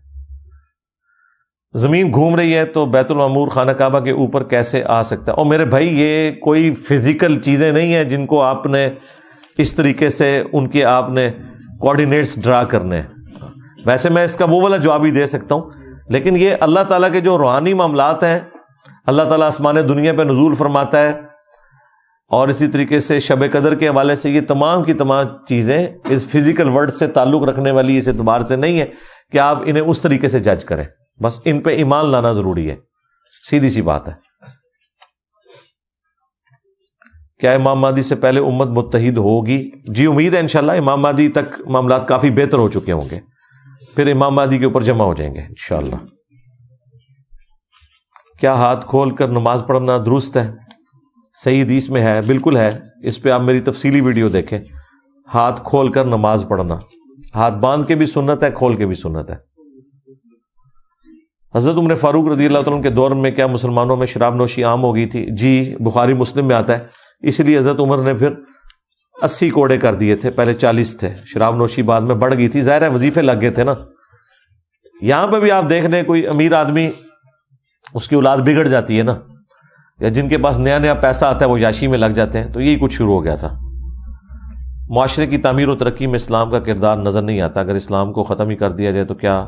زمین گھوم رہی ہے تو بیت المعمور خانہ کعبہ کے اوپر کیسے آ سکتا ہے؟ اور میرے بھائی یہ کوئی فزیکل چیزیں نہیں ہیں جن کو آپ نے اس طریقے سے ان کے آپ نے کوآرڈینیٹس ڈرا کرنے ہیں. ویسے میں اس کا وہ والا جواب ہی دے سکتا ہوں, لیکن یہ اللہ تعالیٰ کے جو روحانی معاملات ہیں, اللہ تعالیٰ آسمان دنیا پہ نزول فرماتا ہے, اور اسی طریقے سے شب قدر کے حوالے سے یہ تمام کی تمام چیزیں اس فزیکل ورلڈ سے تعلق رکھنے والی اس اعتبار سے نہیں ہے کہ آپ انہیں اس طریقے سے جج کریں. بس ان پہ ایمان لانا ضروری ہے, سیدھی سی بات ہے. کیا امام مہدی سے پہلے امت متحد ہوگی؟ جی امید ہے انشاءاللہ. امام مہدی تک معاملات کافی بہتر ہو چکے ہوں گے, پھر امام مہدی کے اوپر جمع ہو جائیں گے انشاءاللہ. کیا ہاتھ کھول کر نماز پڑھنا درست ہے؟ صحیح حدیث میں ہے, بالکل ہے. اس پہ آپ میری تفصیلی ویڈیو دیکھیں. ہاتھ کھول کر نماز پڑھنا, ہاتھ باندھ کے بھی سنت ہے, کھول کے بھی سنت ہے. حضرت عمر فاروق رضی اللہ تعالیٰ کے دور میں کیا مسلمانوں میں شراب نوشی عام ہو گئی تھی؟ جی بخاری مسلم میں آتا ہے, اس لیے حضرت عمر نے پھر 80 کوڑے کر دیے تھے, پہلے 40 تھے. شراب نوشی بعد میں بڑھ گئی تھی, ظاہر ہے وظیفے لگ گئے تھے نا. یہاں پہ بھی آپ دیکھ لیں کوئی امیر آدمی, اس کی اولاد بگڑ جاتی ہے نا, یا جن کے پاس نیا نیا پیسہ آتا ہے وہ یاشی میں لگ جاتے ہیں, تو یہی کچھ شروع ہو گیا تھا. معاشرے کی تعمیر و ترقی میں اسلام کا کردار نظر نہیں آتا. اگر اسلام کو ختم ہی کر دیا جائے تو کیا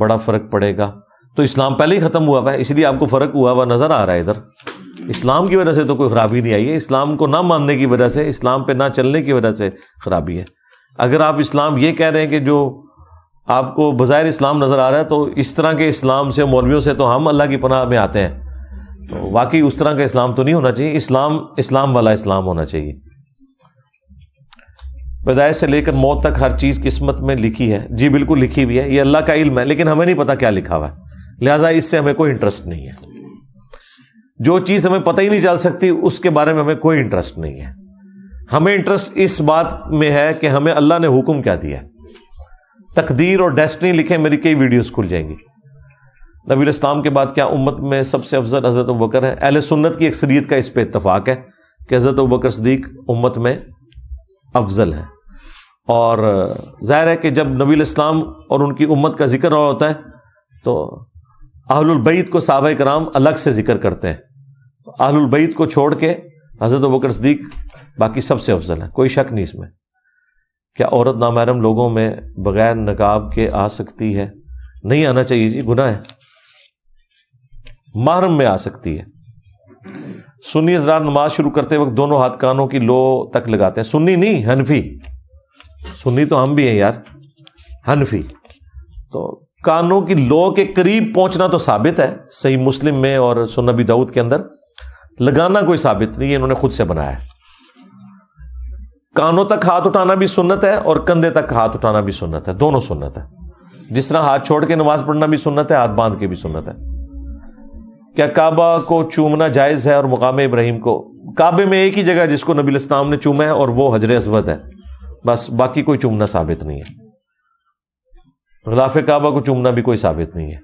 بڑا فرق پڑے گا؟ تو اسلام پہلے ہی ختم ہوا ہے, اس لیے آپ کو فرق ہوا ہوا نظر آ رہا ہے. ادھر اسلام کی وجہ سے تو کوئی خرابی نہیں آئی ہے, اسلام کو نہ ماننے کی وجہ سے, اسلام پہ نہ چلنے کی وجہ سے خرابی ہے. اگر آپ اسلام یہ کہہ رہے ہیں کہ جو آپ کو بظاہر اسلام نظر آ رہا ہے, تو اس طرح کے اسلام سے, مولویوں سے تو ہم اللہ کی پناہ میں آتے ہیں, تو واقعی اس طرح کا اسلام تو نہیں ہونا چاہیے. اسلام اسلام والا اسلام ہونا چاہیے. پیدائش سے لے کر موت تک ہر چیز قسمت میں لکھی ہے. جی بالکل لکھی ہوئی ہے, یہ اللہ کا علم ہے, لیکن ہمیں نہیں پتا کیا لکھا ہوا ہے, لہٰذا اس سے ہمیں کوئی انٹرسٹ نہیں ہے. جو چیز ہمیں پتہ ہی نہیں چل سکتی اس کے بارے میں ہمیں کوئی انٹرسٹ نہیں ہے. ہمیں انٹرسٹ اس بات میں ہے کہ ہمیں اللہ نے حکم کیا دیا ہے. تقدیر اور ڈیسٹنی لکھیں, میری کئی ویڈیوز کھل جائیں گی. نبی الاسلام کے بعد کیا امت میں سب سے افضل حضرت ابوبکر ہے؟ اہل سنت کی اکثریت کا اس پہ اتفاق ہے کہ حضرت ابوبکر صدیق امت میں افضل ہے. اور ظاہر ہے کہ جب نبی الاسلام اور ان کی امت کا ذکر ہو ہوتا ہے تو اہل البیت کو صحابہ کرام الگ سے ذکر کرتے ہیں. اہل البیت کو چھوڑ کے حضرت ابوبکر صدیق باقی سب سے افضل ہے، کوئی شک نہیں اس میں. کیا عورت نامحرم لوگوں میں بغیر نقاب کے آ سکتی ہے؟ نہیں آنا چاہیے جی، گناہ ہے. محرم میں آ سکتی ہے. سنی حضرات نماز شروع کرتے وقت دونوں ہاتھ کانوں کی لو تک لگاتے ہیں. سنی نہیں، حنفی. سنی تو ہم بھی ہیں یار، حنفی. تو کانوں کی لو کے قریب پہنچنا تو ثابت ہے صحیح مسلم میں اور سنن ابی داؤد کے اندر. لگانا کوئی ثابت نہیں ہے، انہوں نے خود سے بنایا ہے. کانوں تک ہاتھ اٹھانا بھی سنت ہے اور کندھے تک ہاتھ اٹھانا بھی سنت ہے، دونوں سنت ہے. جس طرح ہاتھ چھوڑ کے نماز پڑھنا بھی سنت ہے، ہاتھ باندھ کے بھی سنت ہے. کیا کعبہ کو چومنا جائز ہے اور مقام ابراہیم کو؟ کعبے میں ایک ہی جگہ جس کو نبی علیہ السلام نے چوما ہے اور وہ حجر اسود ہے، بس. باقی کوئی چومنا ثابت نہیں ہے. غلاف کعبہ کو چومنا بھی کوئی ثابت نہیں ہے.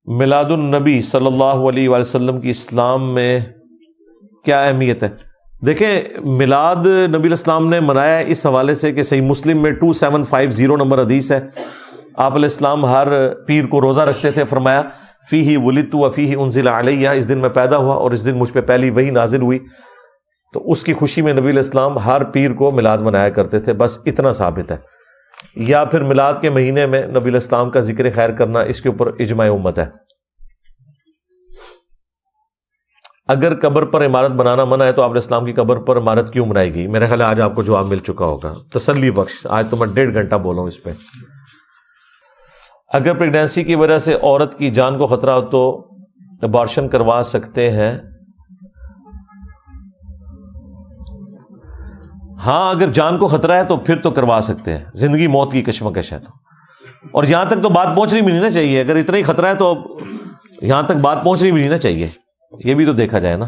میلاد النبی صلی اللہ علیہ وآلہ وسلم کی اسلام میں کیا اہمیت ہے؟ دیکھیں، میلاد نبی علیہ السلام نے منایا ہے اس حوالے سے کہ صحیح مسلم میں 2750 نمبر حدیث ہے. آپ علیہ السلام ہر پیر کو روزہ رکھتے تھے. فرمایا فیہ ولدت وفیہ انزل علیہ، اس دن میں پیدا ہوا اور اس دن مجھ پہ پہلی وحی نازل ہوئی. تو اس کی خوشی میں نبی علیہ السلام ہر پیر کو میلاد منایا کرتے تھے. بس اتنا ثابت ہے. یا پھر میلاد کے مہینے میں نبی علیہ السلام کا ذکر خیر کرنا، اس کے اوپر اجماع امت ہے. اگر قبر پر عمارت بنانا منع ہے تو آپ علیہ السلام کی قبر پر عمارت کیوں بنائی گئی؟ میرے خیال ہے آج آپ کو جواب مل چکا ہوگا. تسلی بخش. آج تو میں 1.5 گھنٹہ بولا ہوں اس پہ. اگر پریگنینسی کی وجہ سے عورت کی جان کو خطرہ ہو تو ابارشن کروا سکتے ہیں؟ ہاں، اگر جان کو خطرہ ہے تو پھر تو کروا سکتے ہیں. زندگی موت کی کشمکش ہے تو. اور یہاں تک تو بات پہنچنی بھی نہیں نا چاہیے. اگر اتنا ہی خطرہ ہے تو یہاں تک بات پہنچنی بھی نہیں نا چاہیے. یہ بھی تو دیکھا جائے نا.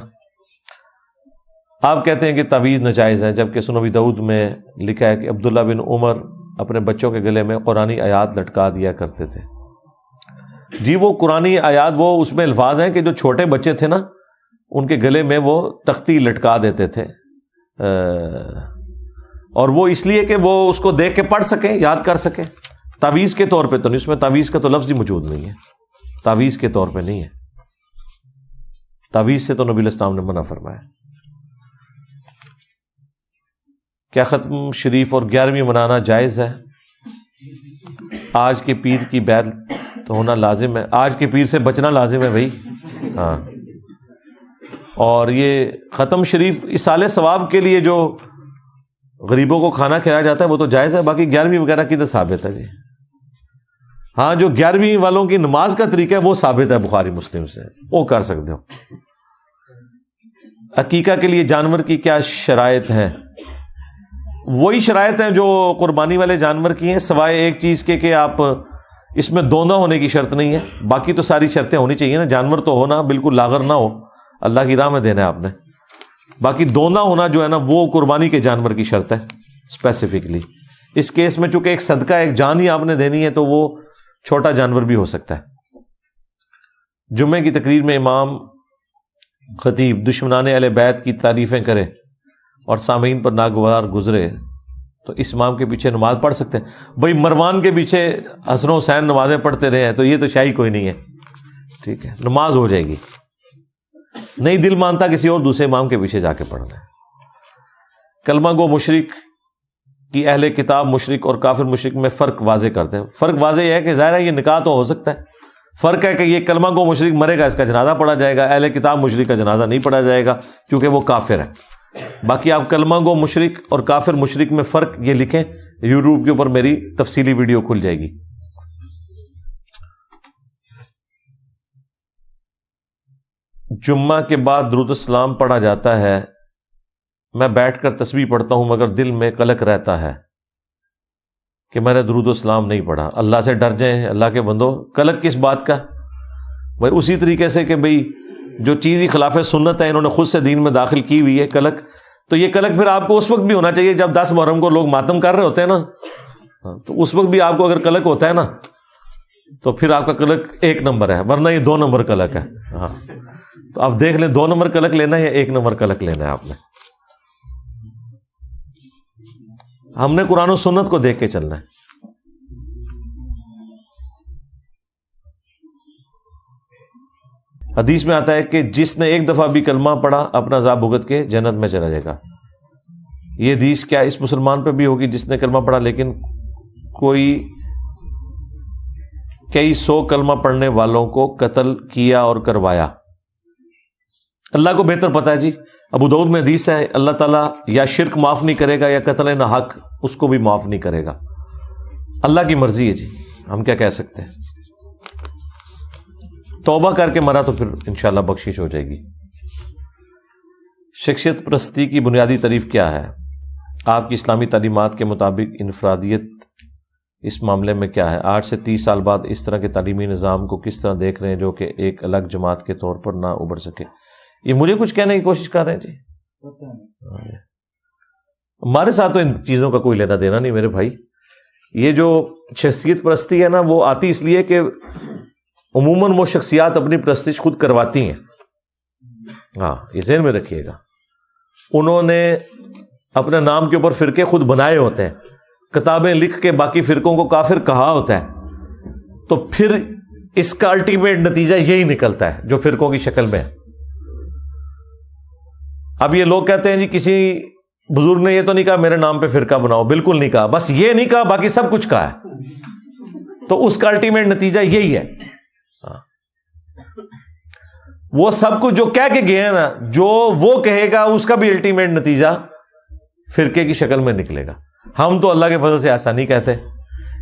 آپ کہتے ہیں کہ تعویذ ناجائز ہے، جبکہ سنن ابی داؤد میں لکھا ہے کہ عبداللہ بن عمر اپنے بچوں کے گلے میں قرآنی آیات لٹکا دیا کرتے تھے. جی وہ قرآنی آیات، وہ اس میں الفاظ ہیں کہ جو چھوٹے بچے تھے نا ان کے گلے میں وہ تختی لٹکا دیتے تھے. اور وہ اس لیے کہ وہ اس کو دیکھ کے پڑھ سکیں، یاد کر سکیں. تعویذ کے طور پہ تو نہیں، اس میں تعویذ کا تو لفظ ہی موجود نہیں ہے. تعویذ کے طور پہ نہیں ہے. تعویذ سے تو نبی علیہ السلام نے منع فرمایا. کیا ختم شریف اور 11ویں منانا جائز ہے؟ آج کے پیر کی بیعت تو ہونا لازم ہے. آج کے پیر سے بچنا لازم ہے بھائی. ہاں، اور یہ ختم شریف اصالہ ثواب کے لیے جو غریبوں کو کھانا کھلایا جاتا ہے وہ تو جائز ہے. باقی 11ویں وغیرہ کی تو ثابت ہے جی. ہاں، جو 11ویں والوں کی نماز کا طریقہ ہے وہ ثابت ہے بخاری مسلم سے، وہ کر سکتے ہو. عقیقہ کے لیے جانور کی کیا شرائط ہیں؟ وہی شرائط ہیں جو قربانی والے جانور کی ہیں، سوائے ایک چیز کے کہ آپ اس میں دونا ہونے کی شرط نہیں ہے. باقی تو ساری شرطیں ہونی چاہیے نا. جانور تو ہونا بالکل لاغر نہ ہو، اللہ کی راہ میں دینا ہے آپ نے. باقی دونا ہونا جو ہے نا وہ قربانی کے جانور کی شرط ہے اسپیسیفکلی. اس کیس میں چونکہ ایک صدقہ، ایک جان ہی آپ نے دینی ہے تو وہ چھوٹا جانور بھی ہو سکتا ہے. جمعے کی تقریر میں امام خطیب دشمنان اہل بیت کی تعریفیں کرے اور سامعین پر ناگوار گزرے تو اس امام کے پیچھے نماز پڑھ سکتے ہیں. بھائی مروان کے پیچھے حسن و حسین نمازیں پڑھتے رہے ہیں تو یہ تو شاہی کوئی نہیں ہے. ٹھیک ہے، نماز ہو جائے گی. نہیں دل مانتا کسی اور دوسرے امام کے پیچھے جا کے پڑھنا ہے. کلمہ گو مشرک کی اہل کتاب مشرک اور کافر مشرک میں فرق واضح کرتے ہیں. فرق واضح یہ ہے کہ ظاہر ہے یہ نکاح تو ہو سکتا ہے. فرق ہے کہ یہ کلمہ گو مشرک مرے گا، اس کا جنازہ پڑھا جائے گا. اہل کتاب مشرک کا جنازہ نہیں پڑھا جائے گا کیونکہ وہ کافر ہے. باقی آپ کلمہ گو مشرک اور کافر مشرک میں فرق یہ لکھیں، یوٹیوب کے اوپر میری تفصیلی ویڈیو کھل جائے گی. جمعہ کے بعد درود السلام پڑھا جاتا ہے. میں بیٹھ کر تسبیح پڑھتا ہوں مگر دل میں قلق رہتا ہے کہ میں نے درود السلام نہیں پڑھا. اللہ سے ڈر جائیں اللہ کے بندو. قلق کس بات کا؟ بھائی اسی طریقے سے کہ بھئی جو چیز ہی خلاف سنت ہے انہوں نے خود سے دین میں داخل کی ہوئی ہے قلق. تو یہ قلق پھر آپ کو اس وقت بھی ہونا چاہیے جب 10 محرم کو لوگ ماتم کر رہے ہوتے ہیں نا. تو اس وقت بھی آپ کو اگر قلق ہوتا ہے نا تو پھر آپ کا قلق 1 نمبر ہے، ورنہ یہ 2 نمبر قلق ہے. ہاں، تو آپ دیکھ لیں 2 نمبر قلق لینا ہے یا 1 نمبر قلق لینا ہے آپ نے. ہم نے قرآن و سنت کو دیکھ کے چلنا ہے. حدیث میں آتا ہے کہ جس نے ایک دفعہ بھی کلمہ پڑھا اپنا عذاب بھگت کے جنت میں چلا جائے گا. یہ حدیث کیا اس مسلمان پہ بھی ہوگی جس نے کلمہ پڑھا لیکن کوئی کئی سو کلمہ پڑھنے والوں کو قتل کیا اور کروایا؟ اللہ کو بہتر پتا ہے جی. ابو داؤد میں حدیث ہے اللہ تعالیٰ یا شرک معاف نہیں کرے گا یا قتل نہ حق اس کو بھی معاف نہیں کرے گا. اللہ کی مرضی ہے جی, ہم کیا کہہ سکتے ہیں. توبہ کر کے مرا تو پھر انشاءاللہ بخشش ہو جائے گی. شخصیت پرستی کی بنیادی تعریف کیا ہے؟ آپ کی اسلامی تعلیمات کے مطابق انفرادیت اس معاملے میں کیا ہے؟ 8 سے 30 سال بعد اس طرح کے تعلیمی نظام کو کس طرح دیکھ رہے ہیں جو کہ ایک الگ جماعت کے طور پر نہ ابھر سکے؟ یہ مجھے کچھ کہنے کی کوشش کر رہے ہیں جی. ہمارے ساتھ تو ان چیزوں کا کوئی لینا دینا نہیں میرے بھائی. یہ جو شخصیت پرستی ہے نا وہ آتی اس لیے کہ عموماً وہ شخصیات اپنی پرستش خود کرواتی ہیں. ہاں یہ ذہن میں رکھیے گا. انہوں نے اپنے نام کے اوپر فرقے خود بنائے ہوتے ہیں, کتابیں لکھ کے باقی فرقوں کو کافر کہا ہوتا ہے, تو پھر اس کا الٹیمیٹ نتیجہ یہی نکلتا ہے جو فرقوں کی شکل میں ہے. اب یہ لوگ کہتے ہیں جی کسی بزرگ نے یہ تو نہیں کہا میرے نام پہ فرقہ بناؤ, بالکل نہیں کہا, بس یہ نہیں کہا باقی سب کچھ کہا ہے, تو اس کا الٹیمیٹ نتیجہ یہی ہے. وہ سب کچھ جو کہہ کے گئے ہیں نا, جو وہ کہے گا اس کا بھی الٹیمیٹ نتیجہ فرقے کی شکل میں نکلے گا. ہم تو اللہ کے فضل سے ایسا نہیں کہتے.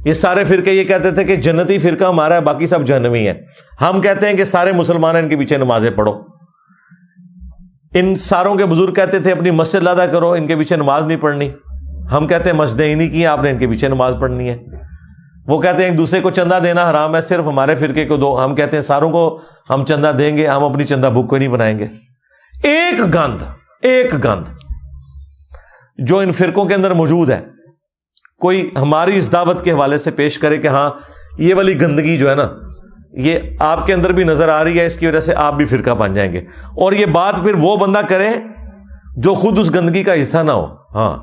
یہ سارے فرقے یہ کہتے تھے کہ جنتی فرقہ ہمارا ہے باقی سب جہنمی ہیں. ہم کہتے ہیں کہ سارے مسلمان ہیں ان کے پیچھے نمازیں پڑھو. ان ساروں کے بزرگ کہتے تھے اپنی مسجد ادا کرو, ان کے پیچھے نماز نہیں پڑھنی. ہم کہتے ہیں مسجدیں ہی نہیں کی آپ نے, ان کے پیچھے نماز پڑھنی ہے. وہ کہتے ہیں ایک دوسرے کو چندہ دینا حرام ہے, صرف ہمارے فرقے کو دو. ہم کہتے ہیں ساروں کو ہم چندہ دیں گے, ہم اپنی چندہ بک کو نہیں بنائیں گے. ایک گند جو ان فرقوں کے اندر موجود ہے, کوئی ہماری اس دعوت کے حوالے سے پیش کرے کہ ہاں یہ والی گندگی جو ہے نا یہ آپ کے اندر بھی نظر آ رہی ہے, اس کی وجہ سے آپ بھی فرقہ بن جائیں گے. اور یہ بات پھر وہ بندہ کرے جو خود اس گندگی کا حصہ نہ ہو. ہاں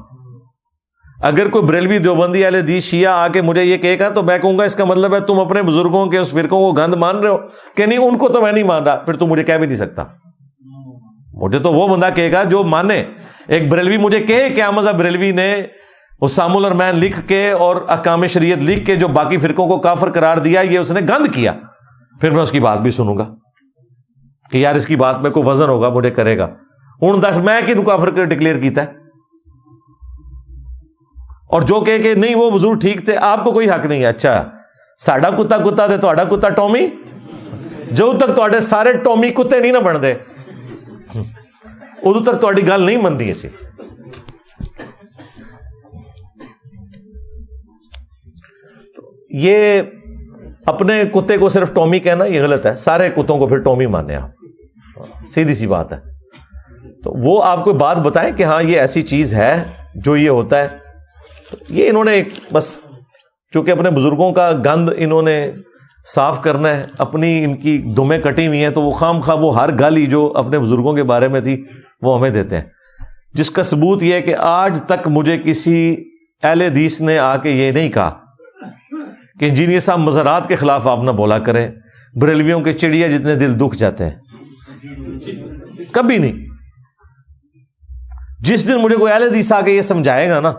اگر کوئی بریلوی دیوبندی اہل حدیث شیعہ آ کے مجھے یہ کہے گا تو میں کہوں گا اس کا مطلب ہے تم اپنے بزرگوں کے اس فرقوں کو گند مان رہے ہو, کہ نہیں ان کو تو میں نہیں مان رہا. پھر تو مجھے کہہ بھی نہیں سکتا. مجھے تو وہ بندہ کہے گا جو مانے. ایک بریلوی مجھے کہے کہ احمد بریلوی نے اسام الرحمن لکھ کے اور احکام شریعت لکھ کے جو باقی فرقوں کو کافر قرار دیا یہ اس نے گند کیا, پھر میں اس کی بات بھی سنوں گا کہ یار اس کی بات میں کوئی وزن ہوگا, مجھے کرے گا. ہوں دس میں کہ کافر کر ڈکلیئر کیتا ہے. اور جو کہ نہیں وہ بزرگ ٹھیک تھے, آپ کو کوئی حق نہیں ہے. اچھا ساڈا کتا کتا تے تہاڈا کتا ٹومی, جو تک تہاڈے سارے ٹومی کتے نہیں نہ بن دے ادو تک تہاڈی گل نہیں مننی. اسی یہ اپنے کتے کو صرف ٹومی کہنا یہ غلط ہے, سارے کتوں کو پھر ٹومی ماننے آپ, سیدھی سی بات ہے. تو وہ آپ کو بات بتائیں کہ ہاں یہ ایسی چیز ہے جو یہ ہوتا ہے. یہ انہوں نے بس چونکہ اپنے بزرگوں کا گند انہوں نے صاف کرنا ہے, اپنی ان کی دمیں کٹی ہوئی ہیں, تو وہ خام خواہ وہ ہر گالی جو اپنے بزرگوں کے بارے میں تھی وہ ہمیں دیتے ہیں. جس کا ثبوت یہ ہے کہ آج تک مجھے کسی اہل حدیث نے آ کے یہ نہیں کہا کہ انجینئر صاحب مزارات کے خلاف آپ نہ بولا کریں, بریلویوں کے چڑیا جتنے دل دکھ جاتے ہیں. کبھی نہیں. جس دن مجھے کوئی اہل حدیث آ کے یہ سمجھائے گا نا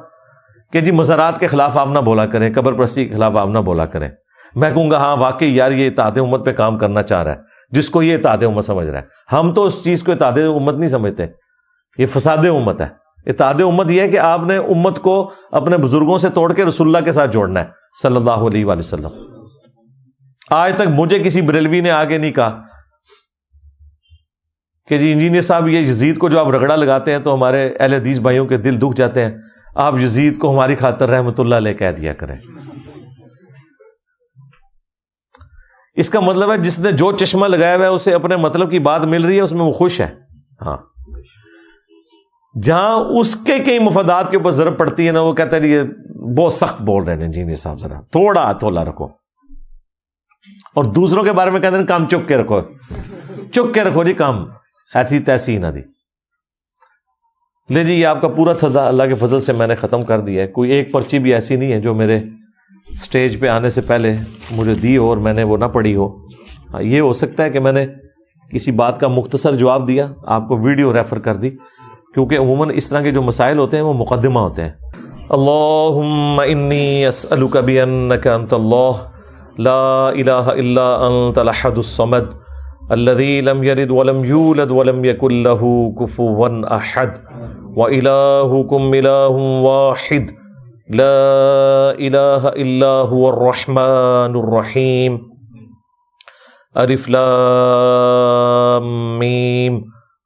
کہ جی مزارات کے خلاف آپ نہ بولا کریں, قبر پرستی کے خلاف آپ نہ بولا کریں, میں کہوں گا ہاں واقعی یار یہ اتحاد امت پہ کام کرنا چاہ رہا ہے, جس کو یہ اتحاد امت سمجھ رہا ہے. ہم تو اس چیز کو اتحاد امت نہیں سمجھتے, یہ فساد امت ہے. اتحاد امت یہ ہے کہ آپ نے امت کو اپنے بزرگوں سے توڑ کے رسول اللہ کے ساتھ جوڑنا ہے صلی اللہ علیہ وآلہ وسلم. آج تک مجھے کسی بریلوی نے آگے نہیں کہا کہ جی انجینئر صاحب یہ یزید کو جو آپ رگڑا لگاتے ہیں تو ہمارے اہل حدیث بھائیوں کے دل دکھ جاتے ہیں, آپ یزید کو ہماری خاطر رحمت اللہ علیہ کہہ دیا کریں. اس کا مطلب ہے جس نے جو چشمہ لگایا ہوا ہے اسے اپنے مطلب کی بات مل رہی ہے, اس میں وہ خوش ہے. ہاں جہاں اس کے کئی مفادات کے اوپر ضرب پڑتی ہے نا, وہ کہتا ہے یہ بہت سخت بول رہے ہیں انجینئر صاحب, ذرا تھوڑا ہتھولا رکھو. اور دوسروں کے بارے میں کہتے ہیں کام چک کے رکھو, چک کے رکھو جی کام, ایسی تیسی نہ دی. لے جی یہ آپ کا پورا تھا اللہ کے فضل سے میں نے ختم کر دیا ہے. کوئی ایک پرچی بھی ایسی نہیں ہے جو میرے سٹیج پہ آنے سے پہلے مجھے دی ہو اور میں نے وہ نہ پڑھی ہو. یہ ہو سکتا ہے کہ میں نے کسی بات کا مختصر جواب دیا، آپ کو ویڈیو ریفر کر دی، کیونکہ عموماً اس طرح کے جو مسائل ہوتے ہیں وہ مقدمہ ہوتے ہیں۔ اللہم انی اسألک بانک انت اللہ لا الہ الا انت الاحد الصمد الذی لم یلد ولم یولد ولم یکن لہ کفوا احد وإلہکم الہ واحد لا الہ الا هو الرحمن الرحیم الف لام میم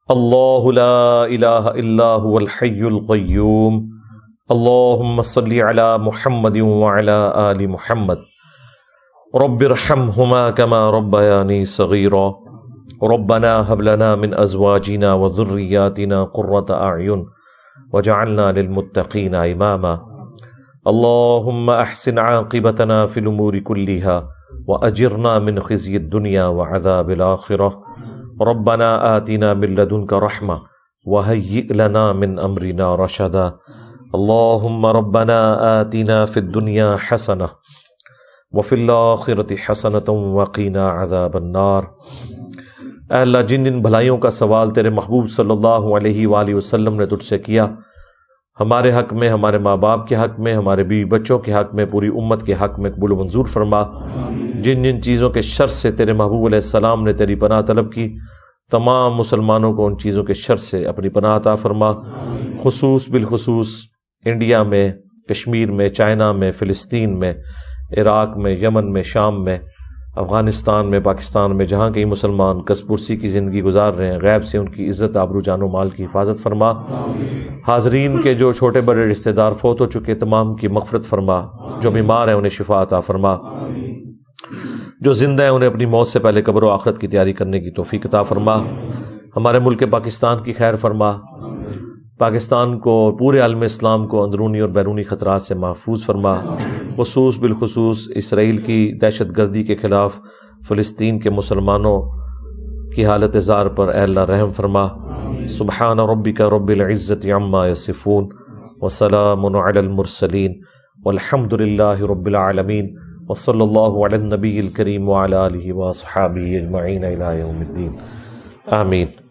اللہ لا الہ الا هو الحی القیوم اللہم صلی علی محمد وعلی آل محمد رب ارحمہما کما ربیانی صغیرا ربنا هب لنا من ازواجنا وذریاتنا قرۃ اعین وجعلنا للمتقین اماما اللہم احسن عاقبتنا فی الامور کلها واجرنا من خزی الدنیا وعذاب الآخرہ ربنا آتنا من لدنک رحمہ وہیئ لنا من امرنا رشدا اللہم ربنا آتنا فی الدنیا حسنہ وفی الآخرۃ حسنۃ وقنا عذاب النار۔ اے اللہ، جن جن بھلائیوں کا سوال تیرے محبوب صلی اللہ علیہ وآلہ وسلم نے تجھ سے کیا، ہمارے حق میں، ہمارے ماں باپ کے حق میں، ہمارے بیوی بچوں کے حق میں، پوری امت کے حق میں قبول و منظور فرما۔ جن جن چیزوں کے شر سے تیرے محبوب علیہ السلام نے تیری پناہ طلب کی، تمام مسلمانوں کو ان چیزوں کے شر سے اپنی پناہ عطا فرما، بالخصوص انڈیا میں، کشمیر میں، چائنا میں، فلسطین میں، عراق میں، یمن میں، شام میں، افغانستان میں، پاکستان میں، جہاں کئی مسلمان کس پرسی کی زندگی گزار رہے ہیں، غیب سے ان کی عزت، آبرو، جان و مال کی حفاظت فرما۔ حاضرین کے جو چھوٹے بڑے رشتہ دار فوت ہو چکے تمام کی مغفرت فرما، جو بیمار ہیں انہیں شفا عطا فرما، جو زندہ ہیں انہیں اپنی موت سے پہلے قبر و آخرت کی تیاری کرنے کی توفیق عطا فرما۔ ہمارے ملک پاکستان کی خیر فرما، پاکستان کو، پورے عالم اسلام کو اندرونی اور بیرونی خطرات سے محفوظ فرما، بالخصوص اسرائیل کی دہشت گردی کے خلاف فلسطین کے مسلمانوں کی حالت زار پر اے اللہ رحم فرما۔ سبحان ربک رب العزت عما یصفون وسلام علی المرسلین والحمد للہ رب العالمین وصلی اللہ علی النبی الکریم وعلی آلہ واصحابہ اجمعین الی یوم الدین، آمین۔